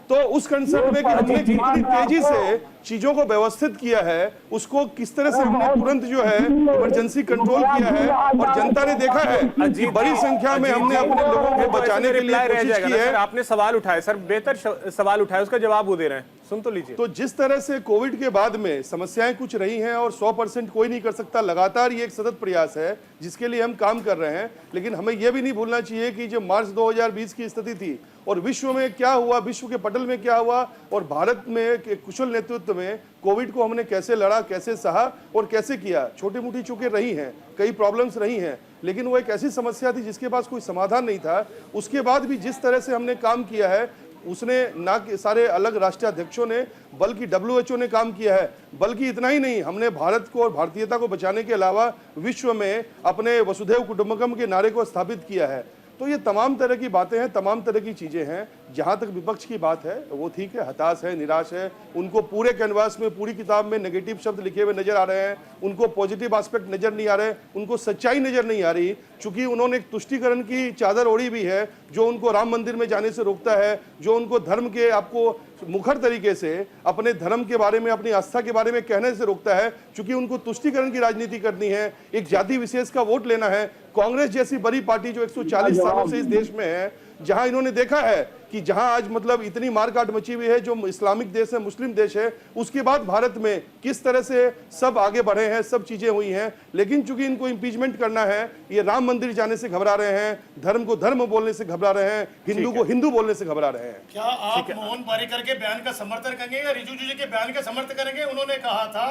तो उस कंसर्न में कि हमने कितनी तेजी से चीजों को व्यवस्थित किया है, उसको किस तरह से हमने तुरंत जो है इमरजेंसी कंट्रोल किया है, और जनता ने देखा है कि बड़ी संख्या में हमने अपने लोगों को बचाने के लिए कोशिश की है। आपने सवाल उठाए सर, बेहतर सवाल उठाए, उसका जवाब वो दे रहे हैं, सुन तो लीजिए। तो जिस तरह से कोविड के बाद में समस्याएं कुछ रही हैं और 100% कोई नहीं कर सकता, लगातार ये एक सतत प्रयास है जिसके लिए हम काम कर रहे हैं, लेकिन हमें यह भी नहीं भूलना चाहिए कि जो मार्च 2020 की स्थिति थी और विश्व में क्या हुआ, विश्व के पटल में क्या हुआ, और भारत में कुशल नेतृत्व में कोविड को हमने कैसे लड़ा, कैसे सहा और कैसे किया। छोटी मोटी चूकें रही हैं, कई प्रॉब्लम्स रही हैं, लेकिन वो एक ऐसी समस्या थी जिसके पास कोई समाधान नहीं था। उसके बाद भी जिस तरह से हमने काम किया है, उसने ना कि सारे अलग राष्ट्राध्यक्षों ने, बल्कि WHO ने काम किया है। बल्कि इतना ही नहीं, हमने भारत को और भारतीयता को बचाने के अलावा विश्व में अपने वसुधैव कुटुंबकम के नारे को स्थापित किया है। तो ये तमाम तरह की बातें हैं, तमाम तरह की चीज़ें हैं जहां तक विपक्ष की बात है वो ठीक है, हताश है, निराश है, उनको पूरे कैनवास में, पूरी किताब में नेगेटिव शब्द लिखे हुए नजर आ रहे हैं, उनको पॉजिटिव एस्पेक्ट नजर नहीं आ रहे, उनको सच्चाई नजर नहीं आ रही, चूंकि उन्होंने एक तुष्टीकरण की चादर ओढ़ी भी है जो उनको राम मंदिर में जाने से रोकता है, जो उनको धर्म के, आपको मुखर तरीके से अपने धर्म के बारे में, अपनी आस्था के बारे में कहने से रोकता है, क्योंकि उनको तुष्टीकरण की राजनीति करनी है, एक जाति विशेष का वोट लेना है। कांग्रेस जैसी बड़ी पार्टी जो 140 सालों से इस देश में है, जहां इन्होंने देखा है कि जहां आज मतलब इतनी मारकाट मची हुई है, जो इस्लामिक देश है, मुस्लिम देश है, उसके बाद भारत में किस तरह से सब आगे बढ़े हैं, सब चीजें हुई हैं, लेकिन चूंकि इनको इंपीचमेंट करना है, ये राम मंदिर जाने से घबरा रहे हैं, धर्म को धर्म बोलने से घबरा रहे हैं, हिंदू को हिंदू बोलने से घबरा रहे हैं। क्या आप मोहन पारिकर के बयान का समर्थन करेंगे या रिजिजू जी के बयान का समर्थन करेंगे? उन्होंने कहा था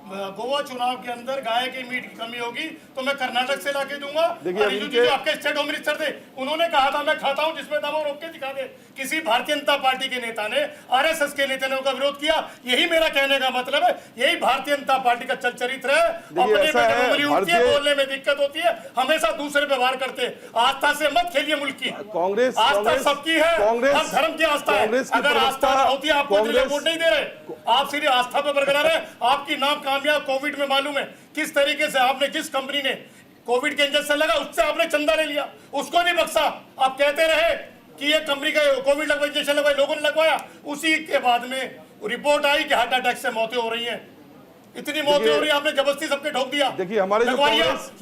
गोवा चुनाव के अंदर गाय की मीट की कमी होगी तो मैं कर्नाटक से लाके दूंगा। और रिजिजू जी आपके स्टेट होम मिनिस्टर थे, उन्होंने कहा था मैं खाता हूं जिसमें दम हो रोक के दिखा दे। किसी भारतीय जनता पार्टी के नेता ने, आरएसएस के नेता ने उनका विरोध किया। यही मेरा कहने का मतलब है, यही भारतीय जनता पार्टी का चल चरित्र है। अपने पे उंगली उठती है, बोलने में दिक्कत होती है, हमेशा दूसरे व्यवहार करते हैं। आस्था से मत खेलिए मुल्क की। कांग्रेस आस्था सबकी है, हर धर्म की आस्था है। अगर आस्था होती है आपको वोट नहीं दे रहे, आप सीधे आस्था पे बरकरार है। आपकी नाम कामयाब कोविड में मालूम है किस तरीके से आपने, जिस कंपनी ने कोविड के इंजेक्शन लगा उससे आपने चंदा ले लिया, उसको नहीं बख्शा। आप कहते रहे कि ये कंपनी का कोविड लगवाया, इंजेक्शन लगवाया, लोगों ने लगवाया, उसी के बाद में रिपोर्ट आई कि हार्ट अटैक से मौतें हो रही हैं। इतनी मौतें हो रही है, आपने जबरदस्ती सबके ठोक दिया। देखिए हमारे जो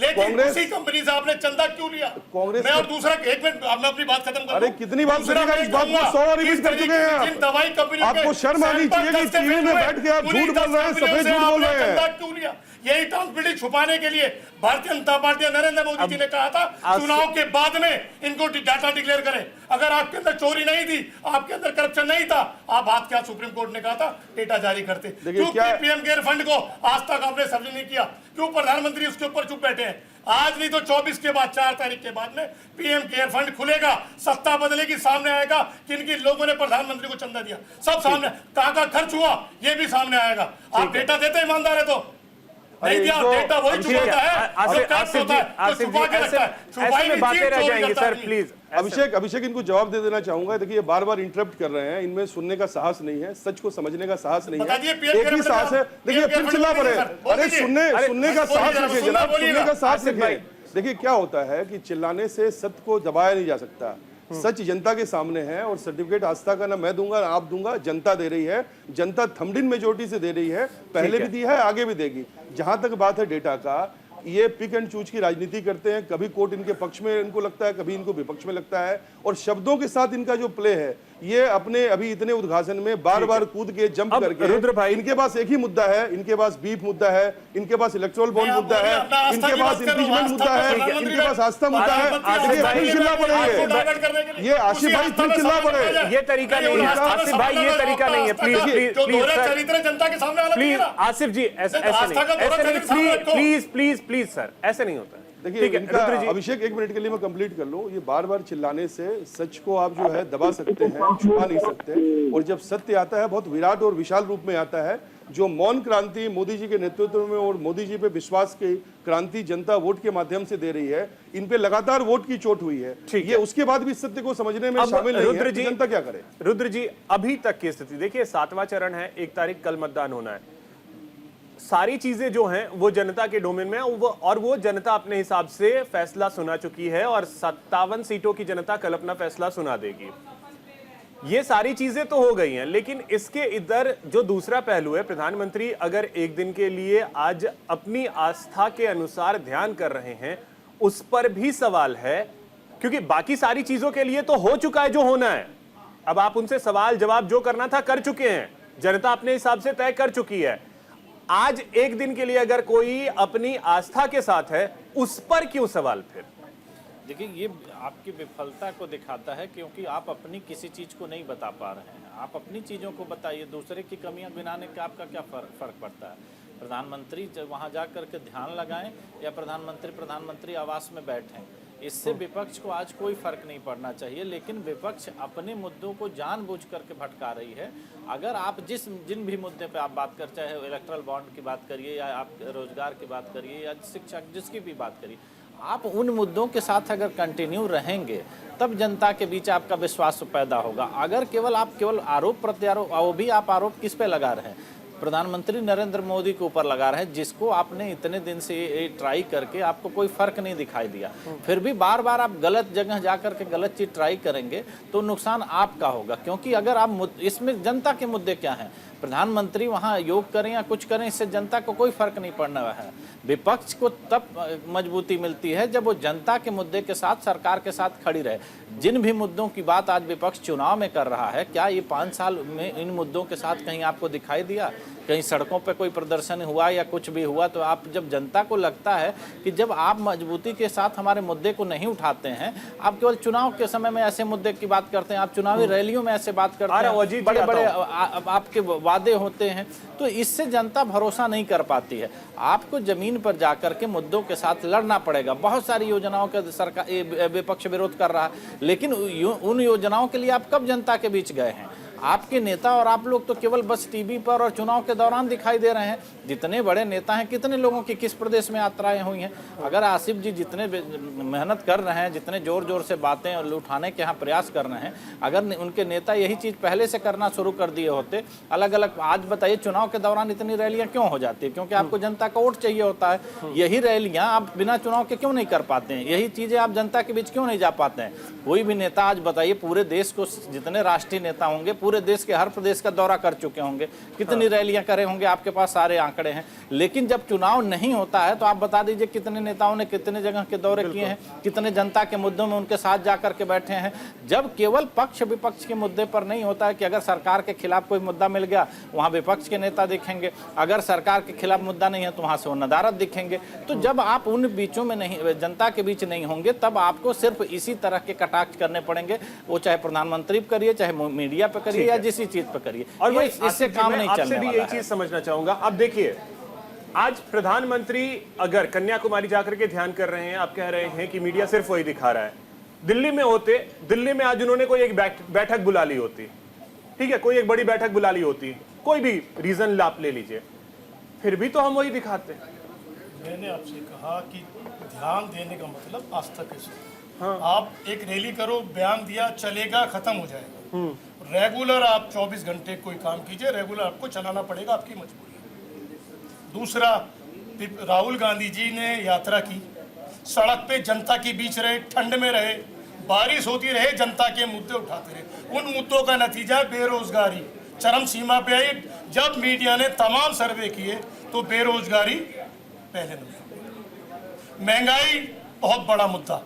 लेकिन उसी कंपनी से आपने चंदा क्यों लिया? कांग्रेस मैं और दूसरा, एक मिनट मैं अपनी बात खत्म करूं। अरे कितनी बात सुनिएगा, इस बात को 100 बार रिपीट कर चुके हैं आप। दवाई कंपनी आपको शर्म आनी चाहिए कि टीवी में बैठ के आप झूठ बोल रहे हैं, सफेद झूठ बोल रहे हैं। क्यों लिया? यही ट्रांसपेरेंसी छुपाने के लिए भारतीय जनता पार्टी, नरेंद्र मोदी जी ने कहा था चुनाव के बाद में इनको डाटा डिक्लेयर करें। अगर आपके अंदर चोरी नहीं थी, आपके अंदर करप्शन नहीं था, आप बात क्या सुप्रीम कोर्ट ने कहा था डेटा जारी करते। क्यों पीएम केयर फंड को आज तक आपने सर्वे नहीं किया? क्यों प्रधानमंत्री उसके ऊपर चुप बैठे हैं? आज नहीं तो 24 के बाद, 4 तारीख के बाद में पीएम केयर फंड खुलेगा, सत्ता बदलेगी, सामने आएगा किन किन लोगों ने प्रधानमंत्री को चंदा दिया, सब सामने, कहाँ खर्च हुआ ये भी सामने आएगा। आप डेटा देते ईमानदार है तो नहीं दिया, डेटा वही छुपाता है जो कर्ज होता है, जो छुपा के रखता है। छुपाई में बातें रह जाएंगी सर, प्लीज। अभिषेक इनको जवाब दे देना चाहूंगा। देखिए बार बार इंटरप्ट कर रहे हैं, इनमें सुनने का साहस नहीं है, सच को समझने का साहस नहीं है, एक ही साहस है। देखिए फिर चिल्ला पड़े, अरे सुनने का साहस रखे जनाब, सुनने का साहस रखे। देखिए क्या होता है कि चिल्लाने से सत्य को दबाया नहीं जा सकता। सच जनता के सामने है और सर्टिफिकेट आस्था का ना मैं दूंगा ना आप दूंगा, जनता दे रही है। जनता थंबडिन मेजोरिटी से दे रही है, पहले भी दी है, आगे भी देगी। जहां तक बात है डेटा का, ये पिक एंड चूज की राजनीति करते हैं, कभी कोर्ट इनके पक्ष में इनको लगता है, कभी इनको विपक्ष में लगता है, और शब्दों के साथ इनका जो प्ले है, ये अपने अभी इतने उद्घाटन में बार बार कूद के जंप करके, रुद्र भाई इनके पास एक ही मुद्दा है, इनके पास बीफ मुद्दा है, इनके पास इलेक्टोरल बॉन्ड मुद्दा है, इनके पास इम्पीचमेंट मुद्दा है, इनके पास आस्था मुद्दा है। देखिए फिर चिल्ला पड़ेंगे, ये आसिफ भाई फिर चिल्ला पड़े, ये तरीका नहीं है आसिफ भाई, ये तरीका नहीं है। प्लीज जनता के सामने प्लीज आसिफ जी, ऐसे नहीं, प्लीज सर, ऐसे नहीं होता है। देखिए इनका अभिषेक एक मिनट के लिए मैं कंप्लीट कर लूं। ये बार बार चिल्लाने से सच को आप जो है दबा सकते हैं, छुपा नहीं सकते, और जब सत्य आता है बहुत विराट और विशाल रूप में आता है। जो मौन क्रांति मोदी जी के नेतृत्व में और मोदी जी पे विश्वास की क्रांति जनता वोट के माध्यम से दे रही है, इन पे लगातार वोट की चोट हुई है, ये उसके बाद भी सत्य को समझने में शामिल नहीं है, जनता क्या करे? रुद्र जी अभी तक की स्थिति देखिए, 7वां चरण है, 1 तारीख कल मतदान होना है, सारी चीजें जो हैं वो जनता के डोमेन में है, और वो जनता अपने हिसाब से फैसला सुना चुकी है, और 57 सीटों की जनता कल अपना फैसला सुना देगी। ये सारी चीजें तो हो गई हैं, लेकिन इसके इधर जो दूसरा पहलू है, प्रधानमंत्री अगर एक दिन के लिए आज अपनी आस्था के अनुसार ध्यान कर रहे हैं, उस पर भी सवाल है, क्योंकि बाकी सारी चीजों के लिए तो हो चुका है जो होना है। अब आप उनसे सवाल जवाब जो करना था कर चुके हैं, जनता अपने हिसाब से तय कर चुकी है। आज एक दिन के लिए अगर कोई अपनी आस्था के साथ है, उस पर क्यों सवाल? फिर देखिए ये आपकी विफलता को दिखाता है, क्योंकि आप अपनी किसी चीज को नहीं बता पा रहे हैं। आप अपनी चीजों को बताइए, दूसरे की कमियां गिनाने का आपका क्या फर्क पड़ता है? प्रधानमंत्री जब वहां जाकर के ध्यान लगाएं या प्रधानमंत्री आवास में बैठें, इससे विपक्ष को आज कोई फर्क नहीं पड़ना चाहिए। लेकिन विपक्ष अपने मुद्दों को जानबूझ करके भटका रही है। अगर आप जिन भी मुद्दे पे आप बात कर, चाहे इलेक्ट्रल बॉन्ड की बात करिए, या आप रोजगार की बात करिए, या शिक्षा, जिसकी भी बात करिए, आप उन मुद्दों के साथ अगर कंटिन्यू रहेंगे तब जनता के बीच आपका विश्वास पैदा होगा। अगर आप केवल आरोप प्रत्यारोप, वो भी आप आरोप किस पे लगा रहे हैं? प्रधानमंत्री नरेंद्र मोदी के ऊपर लगा रहे हैं, जिसको आपने इतने दिन से ये ट्राई करके आपको कोई फर्क नहीं दिखाई दिया। फिर भी बार बार आप गलत जगह जा करके गलत चीज ट्राई करेंगे तो नुकसान आपका होगा। क्योंकि अगर आप इसमें जनता के मुद्दे क्या हैं, प्रधानमंत्री वहाँ योग करें या कुछ करें, इससे जनता को कोई फर्क नहीं पड़ने वाला है। विपक्ष को तब मजबूती मिलती है जब वो जनता के मुद्दे के साथ, सरकार के साथ खड़ी रहे। जिन भी मुद्दों की बात आज विपक्ष चुनाव में कर रहा है, क्या ये 5 साल में इन मुद्दों के साथ कहीं आपको दिखाई दिया? कहीं सड़कों पे कोई प्रदर्शन हुआ या कुछ भी हुआ? तो आप जब जनता को लगता है कि जब आप मजबूती के साथ हमारे मुद्दे को नहीं उठाते हैं, आप केवल चुनाव के समय में ऐसे मुद्दे की बात करते हैं, आप चुनावी रैलियों में ऐसे बात करते हैं, बड़े बड़े आपके वादे होते हैं, तो इससे जनता भरोसा नहीं कर पाती है। आपको जमीन पर जाकर के मुद्दों के साथ लड़ना पड़ेगा। बहुत सारी योजनाओं का सरकार विपक्ष विरोध कर रहा है, लेकिन उन योजनाओं के लिए आप कब जनता के बीच गए हैं? आपके नेता और आप लोग तो केवल बस टीवी पर और चुनाव के दौरान दिखाई दे रहे हैं। जितने बड़े नेता हैं, कितने लोगों की किस प्रदेश में यात्राएं हुई हैं? अगर आसिफ जी जितने मेहनत कर रहे हैं, जितने जोर जोर से बातें उठाने के यहाँ प्रयास कर रहे हैं, अगर उनके नेता यही चीज़ पहले से करना शुरू कर दिए होते, अलग अलग, आज बताइए चुनाव के दौरान इतनी रैलियाँ क्यों हो जाती है? क्योंकि आपको जनता का वोट चाहिए होता है। यही रैलियाँ आप बिना चुनाव के क्यों नहीं कर पाते हैं? यही चीज़ें आप जनता के बीच क्यों नहीं जा पाते हैं? कोई भी नेता आज बताइए, पूरे देश को, जितने राष्ट्रीय नेता होंगे पूरे देश के हर प्रदेश का दौरा कर चुके होंगे, कितनी रैलियां करे होंगे, आपके पास सारे आंकड़े हैं। लेकिन जब चुनाव नहीं होता है तो आप बता दीजिए कितने नेताओं ने कितने जगह के दौरे किए हैं, कितने जनता के मुद्दों में उनके साथ जाकर के बैठे हैं। जब केवल पक्ष विपक्ष के मुद्दे पर नहीं होता है कि अगर सरकार के खिलाफ कोई मुद्दा मिल गया वहां विपक्ष के नेता दिखेंगे, अगर सरकार के खिलाफ मुद्दा नहीं है तो वहां से वो नदारत दिखेंगे। तो जब आप उन बीचों में नहीं, जनता के बीच नहीं होंगे, तब आपको सिर्फ इसी तरह के कटाक्ष करने पड़ेंगे। वो चाहे प्रधानमंत्री पर करिए, चाहे मीडिया पर करिए, या जिस चीज पर करिए, और इससे काम नहीं चलने वाला है। यही चीज समझना चाहूंगा। अब देखिए, आज प्रधानमंत्री अगर कन्याकुमारी जाकर के ध्यान कर रहे हैं, आप कह रहे हैं कि मीडिया सिर्फ वही दिखा रहा है। दिल्ली में होते, दिल्ली में आज उन्होंने कोई एक बैठक बुला ली होती, ठीक है, कोई एक बड़ी बैठक बुला ली होती, कोई भी रीजन आप ले लीजिए, फिर भी तो हम वही दिखाते हैं। मैंने आपसे कहा कि ध्यान देने का मतलब आस्था के साथ। हाँ। आप एक रैली करो, बयान दिया, चलेगा, खत्म हो जाएगा। रेगुलर आप 24 घंटे कोई काम कीजिए, रेगुलर आपको चलाना पड़ेगा, आपकी मजबूरी है। दूसरा, राहुल गांधी जी ने यात्रा की, सड़क पे जनता के बीच रहे, ठंड में रहे, बारिश होती रहे, जनता के मुद्दे उठाते रहे। उन मुद्दों का नतीजा बेरोजगारी चरम सीमा पे आई। जब मीडिया ने तमाम सर्वे किए तो बेरोजगारी पहले नंबर, महंगाई बहुत बड़ा मुद्दा,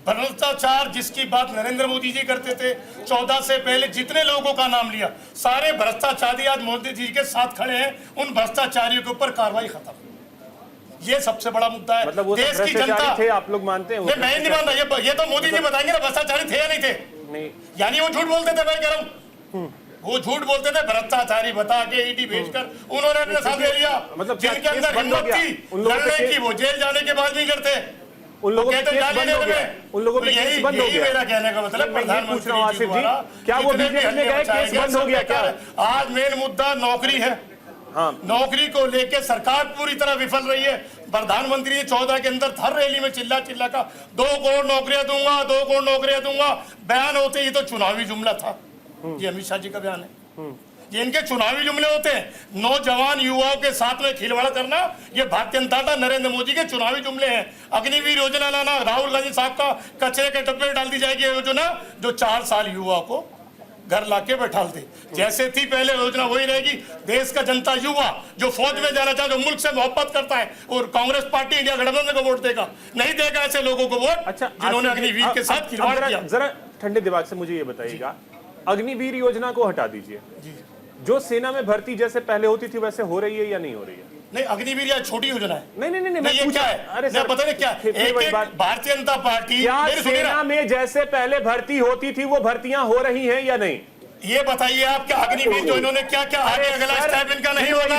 भ्रष्टाचार जिसकी बात नरेंद्र मोदी जी करते थे 14 से पहले, जितने लोगों का नाम लिया सारे भ्रष्टाचारी आज मोदी जी के साथ खड़े हैं। उन भ्रष्टाचारियों के ऊपर कार्रवाई खत्म, ये सबसे बड़ा मुद्दा है। मतलब वो देश की जनता थे, आप लोग मानते हैं? मैं नहीं मानता, ये तो मोदी जी बताएंगे ना भ्रष्टाचारी थे या नहीं थे। नहीं, यानी वो झूठ बोलते थे, मैं कह रहा हूँ वो झूठ बोलते थे, भ्रष्टाचारी बता के ईडी भेजकर उन्होंने अपने साथ ले लिया। मतलब जिनके अंदर हिम्मत थी लड़ने की, वो जेल जाने के बाद नहीं करते। उन लोगों के केस बंद हो गया, उन लोगों के केस बंद हो गया। मेरा कहने का मतलब प्रधानमंत्री जी द्वारा क्या वो बीजेपी में गए, केस बंद हो गया क्या? आज मेन मुद्दा नौकरी है। हाँ। नौकरी को लेकर सरकार पूरी तरह विफल रही है। प्रधानमंत्री 14 के अंदर हर रैली में चिल्ला चिल्ला का 2 करोड़ नौकरियां दूंगा, 2 करोड़ नौकरियां दूंगा, बयान होते ही तो चुनावी जुमला था। ये अमित शाह जी का बयान है, ये इनके चुनावी जुमले होते हैं। नौजवान युवाओं के साथ में खिलवाड़ करना, ये भारतीय जनता पार्टी नरेंद्र मोदी के चुनावी जुमले हैं। अग्निवीर योजना लाना, राहुल गांधी साहब का कचरे के डब्बे डाल दी जाएगी योजना, जो 4 साल युवा को घर लाके बैठाल दे। जैसे थी पहले योजना वही रहेगी। देश का जनता युवा जो फौज में जाना चाहे, जो मुल्क से मोहब्बत करता है, और कांग्रेस पार्टी इंडिया गठबंधन को वोट देगा, नहीं देगा ऐसे लोगों को वोट। अच्छा, जिन्होंने अग्निवीर के साथ खिलवाड़ किया। जरा ठंडे दिमाग से मुझे ये बताइएगा, अग्निवीर योजना को हटा दीजिए, जो सेना में भर्ती जैसे पहले होती थी वैसे हो रही है या नहीं हो रही है? नहीं, अग्निवीर या छोटी योजना है। नहीं, ये क्या है? अरे सर, पता नहीं क्या, भारतीय जनता पार्टी सेना में जैसे पहले भर्ती होती थी वो भर्तियां हो रही हैं या नहीं? ये बताइए आप, क्या अग्निवीर जो इन्होंने क्या क्या आगे अगला स्टेप इनका नहीं होगा?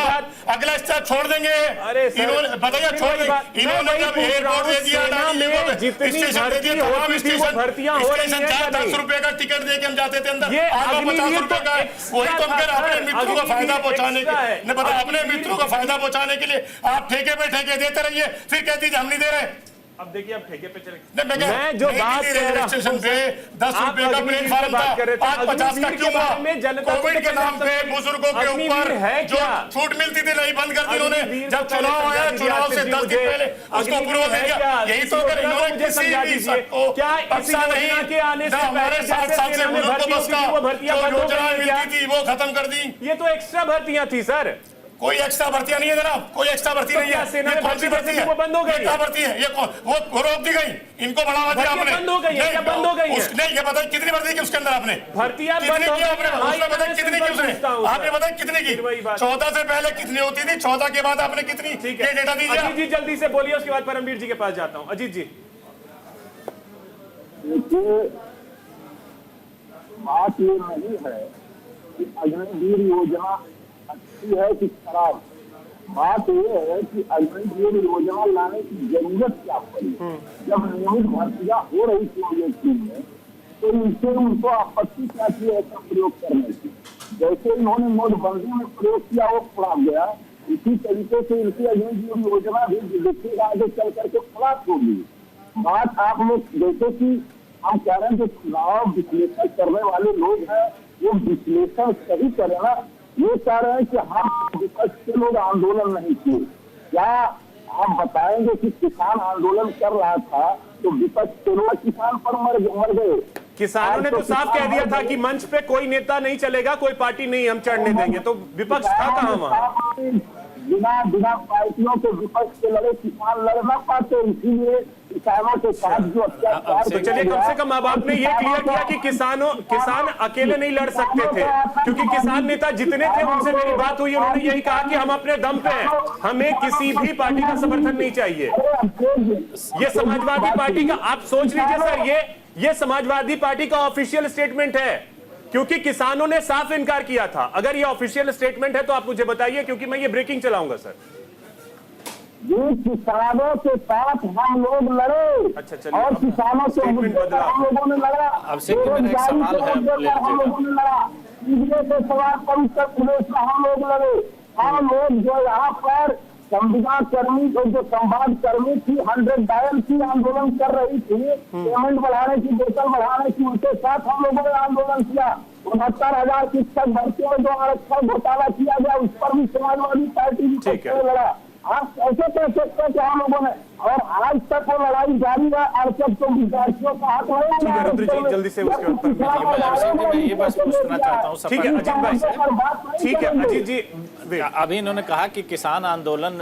अगला स्टेप छोड़ देंगे? अरे इन्होंने बताइए छोड़ देंगे। इन्होंने जब एयरपोर्ट दे दिया, जितनी भर्ती होती थी वो भर्तियां हो रही हैं। 10 रुपए का टिकट दे के हम जाते थे अंदर, आज 50 रुपए का। वही तो हम अपने मित्रों का फायदा पहुंचाने के, अपने मित्रों का फायदा पहुंचाने के लिए आप ठेके पे ठेके देते रहिए, फिर कहती हम नहीं दे रहे। अब देखिए अब ठेके पे चले नहीं, मैं जो बात कर रहा हूं स्टेशन पे 10 आप रुपए का अग्निवीर की प्लेटफार्म बात था, कर रहे थे। 5-50 का अग्निवीर क्यों के बारे में जनता को कोविड के तो नाम पे समझ- बुजुर्गों के अग्निवीर ऊपर है जो क्या? छूट मिलती थी नहीं बंद कर दी उन्होंने। अग्निवीर जब को पहले चुनाव आया, समझा चुनाव दीजिए से 10 दिन मुझे। पहले उसको अग्निवीर अप्रूवल है दे दिया। क्या? यही इस तो योजना अगर को इन्होंने मुझे किसी समझा भी दीजिए। शख्स को क्या इस बख्शा नहीं, योजना के आने से ना हमारे पहले साथ जैसे साथ से सेना में बुजुर्ग को भर्ती होती थी, वो बख्शा, भर्तियां जो बंद हो योजनाएं गई हैं मिलती थी वो खत्म कर दी। ये तो एक्स्ट्रा भर्तियां थी सर। कोई एक्स्ट्रा भर्तियां नहीं है जनाब, कोई एक्स्ट्रा भर्ती तो नहीं क्या है। सेना ये में कौन सी भर्ती भर्ती है? वो बंद हो गई? ये क्या भर्ती है? ये वो रोक दी गई, इनको बढ़ावा दिया भर्तियां आपने। बंद हो गई है, क्या बंद हो गई है? उसने ये बताया कितनी भर्ती की उसके अंदर आपने? भर्तियां कितनी बंद हो की आपने? गई? उसने बताया कितनी की उसने? पूछता हूं आपने सर। बताया कितनी की? फिर वही बात। 14 से पहले कितनी होती थी, 14 के बाद आपने कितनी? ठीक ये है डेटा दीजिए। अजीत जी जल्दी से बोलिए, उसके बाद परमवीर जी के पास जाता हूं। अजीत जी देखिए, बात ये नहीं है कि अग्निवीर योजना अच्छी है कि खराब। बात ये है कि अग्निवीर योजना लाने की जरूरत क्या पड़ी। जब नियमित भर्तियां हो रही थी ओएसी में, तो इनसे उनको आपत्ति क्या थी ऐसा प्रयोग करने की। जैसे इन्होंने नोटबंदी में प्रयोग किया वो खराब गया, इसी तरीके से इनकी अग्निवीर योजना भी देखिएगा आगे चल करके खराब होगी। बात आप लोग जैसे कि हम कह रहे हैं जो चुनाव विश्लेषण करने वाले लोग हैं वो विश्लेषण सही करें ना। ये कह रहे हैं कि हम विपक्ष के लोग आंदोलन नहीं किए। क्या आप बताएंगे कि किसान आंदोलन कर रहा था तो विपक्ष के लोग किसान पर मर गए? किसानों ने तो साफ कह दिया था कि मंच पे कोई नेता नहीं चलेगा, कोई पार्टी नहीं हम चढ़ने देंगे, तो विपक्ष था कहां वहां? बिना पार्टियों के विपक्ष के लड़े किसान लड़ ना पाते, इसीलिए किसानों के साथ जो अत्याचार। तो चलिए कम से कम अब आपने ये क्लियर किया कि किसान अकेले नहीं लड़ सकते थे, क्योंकि किसान नेता जितने थे उनसे मेरी बात हुई, उन्होंने यही कहा कि हम अपने दम पे हैं, हमें किसी भी पार्टी का समर्थन नहीं चाहिए। ये समाजवादी पार्टी का आप सोच लीजिए सर, ये समाजवादी पार्टी का ऑफिशियल स्टेटमेंट है, क्योंकि किसानों ने साफ इनकार किया था। अगर ये ऑफिशियल स्टेटमेंट है तो आप मुझे बताइए, क्योंकि मैं ये ब्रेकिंग चलाऊंगा सर। ये किसानों के साथ हम लोग लड़े। अच्छा, चलिए, और किसानों के स्टेटमेंट मुद्दे पर बदला। हम लोगों ने लड़ा। अब से मेरा एक सवाल है, बेरोजगारी के मुद्दे पर हम लोगों ने लड़ा। सीधे के सवाल पर उत्तर प्रदेश में हम लोग लड़े। हम लोग जो यहाँ पर संविदा कर्मी जो संवाद कर्मी थी 100 डायल की आंदोलन कर रही थी, पेमेंट बढ़ाने की, वेतन बढ़ाने की, उनके साथ हम लोगों ने आंदोलन किया। 69,000 शिक्षक भर्ती में जो आरक्षण घोटाला किया गया उस पर भी समाजवादी पार्टी ठीक है। लड़ा। आप कैसे कह सकते हैं कि हम लोगों ने, और आज तक वो लड़ाई जारी है। आरक्षक तो विद्यार्थियों का हक ठीक है, रुद्र जी, जल्दी से उसके बाद मैं ये बस पूछना चाहता हूँ ठीक है अजीत भाई साहब, ठीक है अजीत जी, अभी इन्होंने कहा कि किसान आंदोलन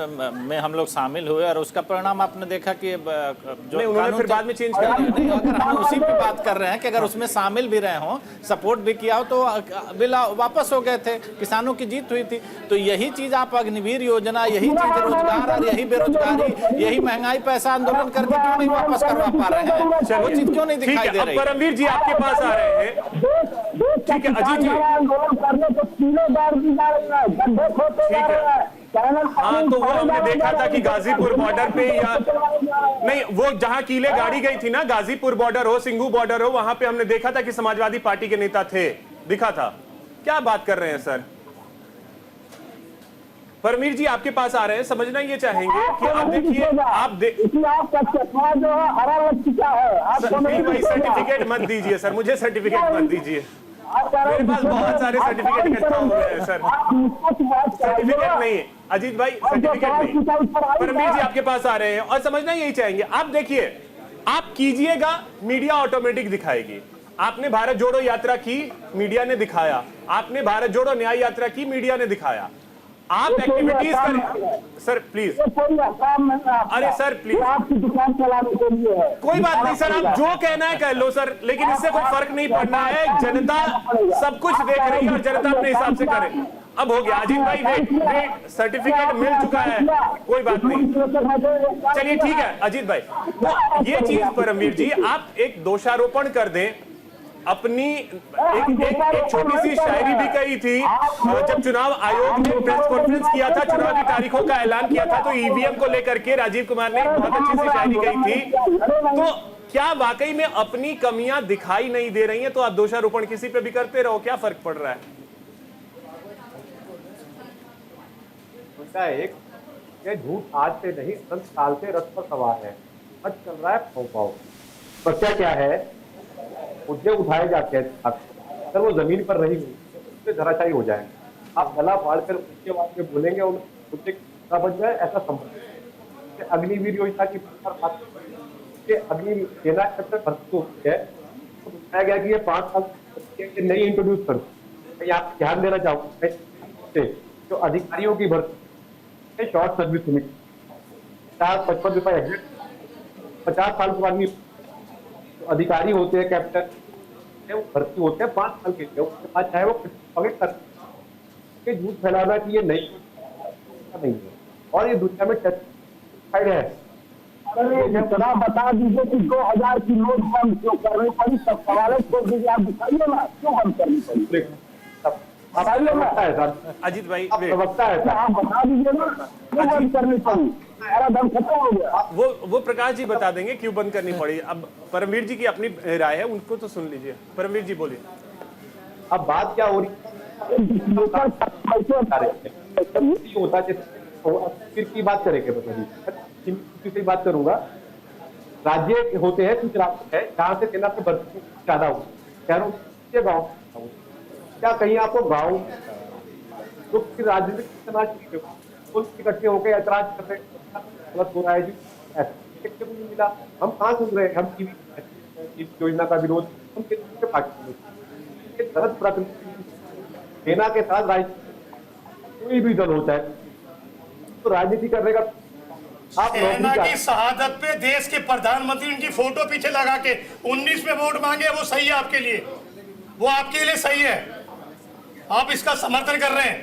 में हम लोग शामिल हुए और उसका परिणाम आपने देखा कि जो नहीं, उन्होंने फिर बाद में चेंज कर दिया। नहीं, अगर हम उसी पे बात कर रहे हैं कि अगर उसमें शामिल भी रहे हों, सपोर्ट भी किया हो, तो बिल वापस हो गए थे, किसानों की जीत हुई थी। तो यही चीज आप अग्निवीर योजना, यही चीज रोजगार और यही बेरोजगारी, यही महंगाई पैसा आंदोलन करके क्यों नहीं वापस करवा पा रहे हैं? वो चीज क्यों नहीं दिखाई दे रही? परमवीर जी आपके पास आ रहे हैं। ठीक है अजीत जी, आंदोलन करने को किलोदार दी जा रही है, गड्ढे खोदे जा रहे हैं। हाँ, तो वो हमने देखा था कि गाजीपुर बॉर्डर पे या नहीं, वो जहां कीले गाड़ी गई थी ना, गाजीपुर बॉर्डर हो, सिंघू बॉर्डर हो, वहां पे हमने देखा था कि समाजवादी पार्टी के नेता थे, दिखा था। क्या बात कर रहे हैं सर? परमीर जी आपके पास आ रहे हैं, समझना ये चाहेंगे कि आप देखिए, आपका चश्मा जो है हरा लग चुका है। भाई सर्टिफिकेट मत दीजिए सर, मुझे सर्टिफिकेट मत दीजिए, मेरे पास बहुत सारे सर्टिफिकेट इकट्ठा हो गए हैं सर। सर्टिफिकेट नहीं है अजीत भाई, सर्टिफिकेट नहीं। परमीर जी आपके पास आ रहे हैं और समझना यही चाहेंगे। आप देखिए, आप कीजिएगा, मीडिया ऑटोमेटिक दिखाएगी। आपने भारत जोड़ो यात्रा की, मीडिया ने दिखाया। आपने भारत जोड़ो न्याय यात्रा की, मीडिया ने दिखाया। आप एक्टिविटीज करें सर प्लीज। अरे सर प्लीज, आपकी दुकान चलाने के लिए है। कोई बात नहीं सर, आप जो कहना है कह लो सर, लेकिन इससे कोई फर्क नहीं पड़ना है। जनता सब कुछ देख रही है और जनता अपने हिसाब से करे। अब हो गया अजीत भाई, वेट, सर्टिफिकेट मिल चुका है, कोई बात नहीं। चलिए ठीक है अजीत भाई, तो ये चीज परमवीर जी आप एक दोषारोपण कर दें अपनी। एक छोटी सी शायरी भी कही थी जब चुनाव आयोग ने प्रेस कॉन्फ्रेंस किया था, चुनाव की तारीखों का ऐलान किया था, तो ईवीएम को लेकर के राजीव कुमार ने एक बहुत अच्छी सी शायरी कही थी। तो क्या वाकई में अपनी कमियां दिखाई नहीं दे रही हैं? तो आप दोषारोपण किसी पे भी करते रहो, क्या फर्क पड़ रहा है? एक ये झूठ आज से नहीं, 10 साल से रथ पर सवार है। आज चल रहा है पाओ। समस्या क्या है, मुद्दे उठाए जाते हैं, अगर वो जमीन पर रही उससे धराशायी हो जाएगा। आप गला फाड़ कर उसके बाद में बोलेंगे और मुद्दे बच जाए, ऐसा संभव। अग्निवीर योजना की बात, अग्नि सेना भर्ती होती है तो बताया गया कि ये 5 साल नहीं इंट्रोड्यूस कर। मैं आप ध्यान देना चाहूंगा जो अधिकारियों की भर्ती शॉर्ट सर्विस लिमिट 50-55 रुपए एग्जिट, 50 साल के बाद तो अधिकारी होते हैं, कैप्टन वो भर्ती होते हैं 5 साल के लिए, उसके बाद चाहे वो कमिट करते झूठ फैलाना कि ये नहीं है और ये दुनिया में टेस्ट है। अरे इतना बता दीजिए कि 2000 की नोट बंद क्यों करनी पड़ी, सब सवाल छोड़ दीजिए, आप दिखाइए ना क्यों बंद करनी पड़ी, बताइए ना। अजीत भाई प्रवक्ता है आप बता दीजिए ना क्यों बंद करनी पड़ी, सारा दम खत्म हो गया। वो प्रकाश जी बता देंगे क्यों बंद करनी पड़ी। अब परमवीर जी की अपनी राय है, उनको तो सुन लीजिए। परमवीर जी बोलिए। अब बात क्या हो रही होता फिर की बात करेंगे, बताइए बात करूंगा। राज्य होते हैं, कुछ राज्य है जहाँ से सेना से भर्ती ज्यादा हो, शहरों से गाँव क्या कहीं आपको गाँव तो राजनीतिक इकट्ठे होकर ऐतराज कर रहे गलत हो रहा है जी, ऐसा नहीं मिला। हम कहाँ सुन रहे हैं, हम टीवी योजना का विरोध हम किसके पार्टी गलत प्राथमिकता सेना के साथ राजनीति कोई भी दल होता है तो राजनीति करने का आप सेना की शहादत पे देश के प्रधानमंत्री उनकी फोटो पीछे लगा के 19 में वोट मांगे, वो सही है आपके लिए, वो आपके लिए सही है। आप इसका समर्थन कर रहे हैं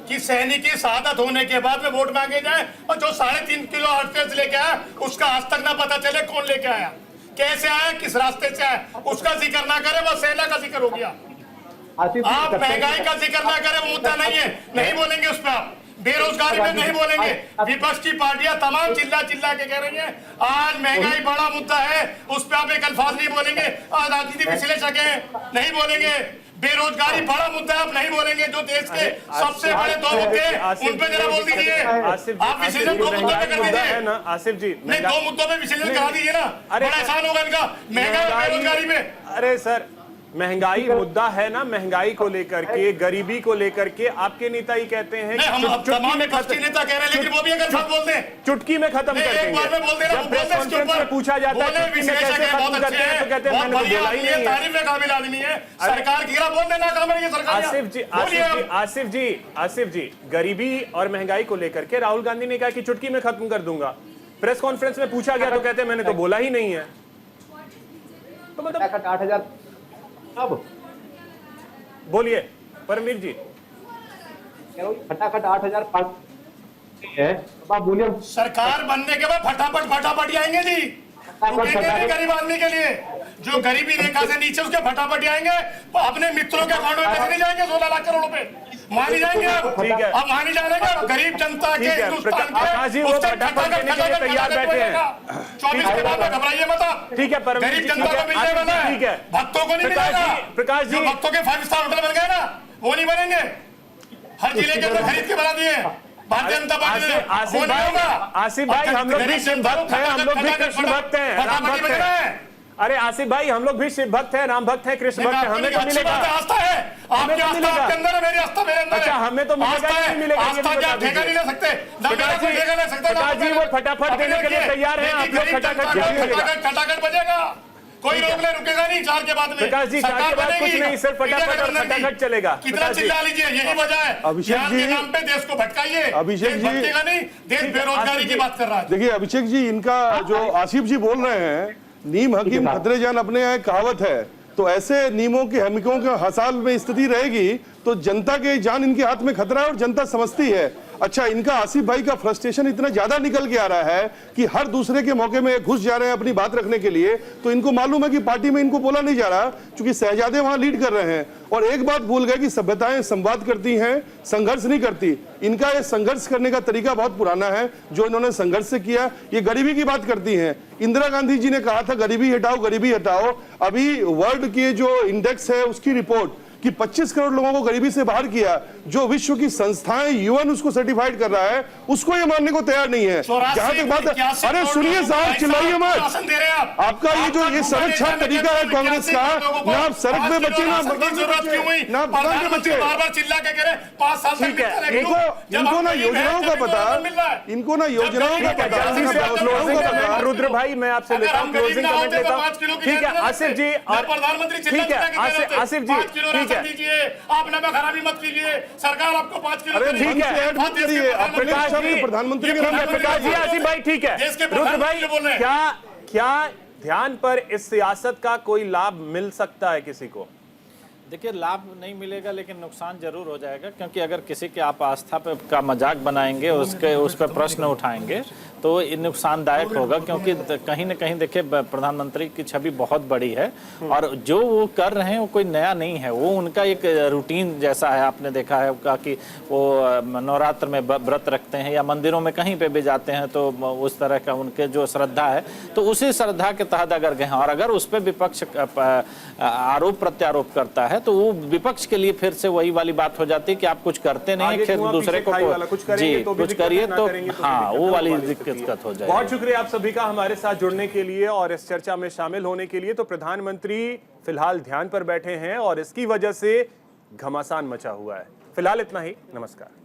कि सैनिक की शहादत होने के बाद में वोट मांगे जाए और जो 3.5 किलो हर्षेज लेके आया उसका आज तक ना पता चले कौन लेके आया, कैसे आया, किस रास्ते से आया, उसका जिक्र ना करे, वो सेना का जिक्र हो गया। आप महंगाई का जिक्र ना करें, वो मुद्दा नहीं है, नहीं बोलेंगे उस पर। आप बेरोजगारी में नहीं बोलेंगे। विपक्ष की पार्टियां तमाम चिल्ला के कह रही हैं आज महंगाई बड़ा मुद्दा है, उस पर आप एक अल्फाज नहीं बोलेंगे। आज राजनीति विश्लेषक हैं, नहीं बोलेंगे। बेरोजगारी बड़ा मुद्दा है, आप नहीं बोलेंगे। जो देश के सबसे बड़े 2 मुद्दे उन पे जरा बोल दीजिए। आप विश्लेषण 2 मुद्दों पे कर दीजिए। आसिफ जी नहीं, 2 मुद्दों पे विश्लेषण करा दीजिए ना, बड़ा आसान होगा इनका, महंगाई और बेरोजगारी में। अरे सर, महंगाई मुद्दा है ना, महंगाई को लेकर के, गरीबी को लेकर के आपके नेता ही कहते हैं कि हम तमाम विपक्षी नेता कह रहे हैं, लेकिन वो भी अगर बात बोलते हैं चुटकी में खत्म कर देंगे। एक बार में बोल देना, जब प्रेस कॉन्फ्रेंस में पूछा जाता है चुटकी में कैसे खत्म करते हैं तो कहते हैं मैंने तो बोला ही नहीं है। तारीफ में काबिल आदमी है, सरकार गिरा बोल देना काम है ये सरकार। आसिफ जी, गरीबी और महंगाई को लेकर के राहुल गांधी ने कहा कि चुटकी में खत्म कर दूंगा। प्रेस कॉन्फ्रेंस में पूछा गया तो कहते हैं मैंने तो बोला ही नहीं है। तो मतलब 8,000 अब बोलिए परमवीर जी। फटाफट 8,500 है, आप बोलिए। सरकार बनने के बाद फटाफट आएंगे जी, गरीब आदमी के लिए जो गरीबी रेखा से नीचे उसके फटाफट आएंगे, अपने मित्रों के अकाउंट में पैसे नहीं जाएंगे 16 लाख करोड़ रुपए मानी जाएंगे। अब मानी जाएंगे गरीब जनता के, हिंदुस्तान के, वो फटाफट देने के लिए तैयार बैठे हैं। 24 के बाद में घबराइए मत आप। ठीक है गरीब जनता को मिलने वाला है, ठीक है, भक्तों को नहीं मिलेगा। प्रकाश जी, भक्तों के 5 स्टार होटल बन गए ना, वो नहीं बनेंगे। हर जिले के अंदर खरीद के बना दिए भारतीय जनता पार्टी ने। आसिफ भाई हम लोग भी शिव भक्त हैं, हम लोग भी कृष्ण भक्त हैं, राम भक्त हैं। अरे आसिफ भाई हम लोग भी शिव भक्त हैं, राम भक्त हैं, कृष्ण भक्त हैं, हमें तो मिलेगा। आस्था है, आपकी आस्था आपके अंदर है, मेरी आस्था मेरे अंदर है। अच्छा, हमें तो मिलेगा ही नहीं मिलेगा। आस्था क्या ठेका नहीं ले सकते, ना मेरा कोई ठेका ले सकता। प्रकाश जी वो फटाफट देने के लिए तैयार हैं, आप लोग खटाखट बजेगा, कोई रोकने रुकेगा नहीं। 4 के बाद में प्रकाश जी, 4 के बाद कुछ नहीं, सिर्फ फटाफट और खटाखट चलेगा। कितना चिल्ला लीजिए, यही वजह है। अभिषेक जी, नाम पे देश को भटकाइए। अभिषेक जी, भटकेगा नहीं, देश बेरोजगारी की बात कर रहा है। देखिए अभिषेक जी, इनका जो आसिफ जी बोल रहे हैं, नीम हकीम खतरे जान अपने यहाँ कहावत है, तो ऐसे नीमों के हमिकों के हसाल में स्थिति रहेगी तो जनता के जान इनके हाथ में खतरा है और जनता समझती है। अच्छा, इनका आसिफ भाई का फ्रस्ट्रेशन इतना ज्यादा निकल के आ रहा है कि हर दूसरे के मौके में घुस जा रहे हैं अपनी बात रखने के लिए, तो इनको मालूम है कि पार्टी में इनको बोला नहीं जा रहा क्योंकि शहजादे वहां लीड कर रहे हैं। और एक बात भूल गए कि सभ्यताएं संवाद करती हैं, संघर्ष नहीं करती। इनका ये संघर्ष करने का तरीका बहुत पुराना है, जो इन्होंने संघर्ष से किया। ये गरीबी की बात करती हैं। इंदिरा गांधी जी ने कहा था गरीबी हटाओ, गरीबी हटाओ। अभी वर्ल्ड के जो इंडेक्स है उसकी रिपोर्ट कि 25 करोड़ लोगों को गरीबी से बाहर किया, जो विश्व की संस्थाएं यूएन उसको सर्टिफाइड कर रहा है, उसको ये मानने को तैयार नहीं है। जहां तक बात है, अरे सुनिए साहब, चिल्लाइए मत। आपका ये जो ये सड़क छाप तरीका है कांग्रेस का, ना आप सड़क पे बचे ना बगान के बच्चे। ठीक है, इनको ना योजनाओं का पता, इनको ना योजनाओं का पता। रुद्र भाई, मैं आपसे लेता हूं क्लोजिंग कमेंट लेता हूं। ठीक है आसिफ जी, और प्रधानमंत्री ठीक है आसिफ जी, ठीक है, आप नमक खराबी मत कीजिए, सरकार आपको 5 किलो अरे ठीक है, प्रकाश जी, प्रधानमंत्री के नाम पे प्रकाश जी, आसिफ भाई, ठीक है, रुद्र भाई, क्या ध्यान पर इस सियासत का कोई लाभ मिल सकता है किसी को? देखिए, लाभ नहीं मिलेगा लेकिन नुकसान जरूर हो जाएगा, क्योंकि अगर किसी के आप आस्था पे का मजाक बनाएंगे, उस पर प्रश्न उठाएंगे तो ये नुकसानदायक होगा, क्योंकि कहीं ना कहीं देखिए प्रधानमंत्री की छवि बहुत बड़ी है और जो वो कर रहे हैं वो कोई नया नहीं है, वो उनका एक रूटीन जैसा है। आपने देखा है कि वो नवरात्र में व्रत रखते हैं या मंदिरों में कहीं पे भी जाते हैं तो उस तरह का उनके जो श्रद्धा है, तो उसी श्रद्धा के तहत अगर गए और अगर उस पर विपक्ष आरोप प्रत्यारोप करता है तो वो विपक्ष के लिए फिर से वही वाली बात हो जाती है कि आप कुछ करते नहीं है, फिर दूसरे को कुछ करिए तो हाँ वो वाली दिक्कत हो जाए। बहुत शुक्रिया आप सभी का हमारे साथ जुड़ने के लिए और इस चर्चा में शामिल होने के लिए। तो प्रधानमंत्री फिलहाल ध्यान पर बैठे हैं और इसकी वजह से घमासान मचा हुआ है। फिलहाल इतना ही, नमस्कार।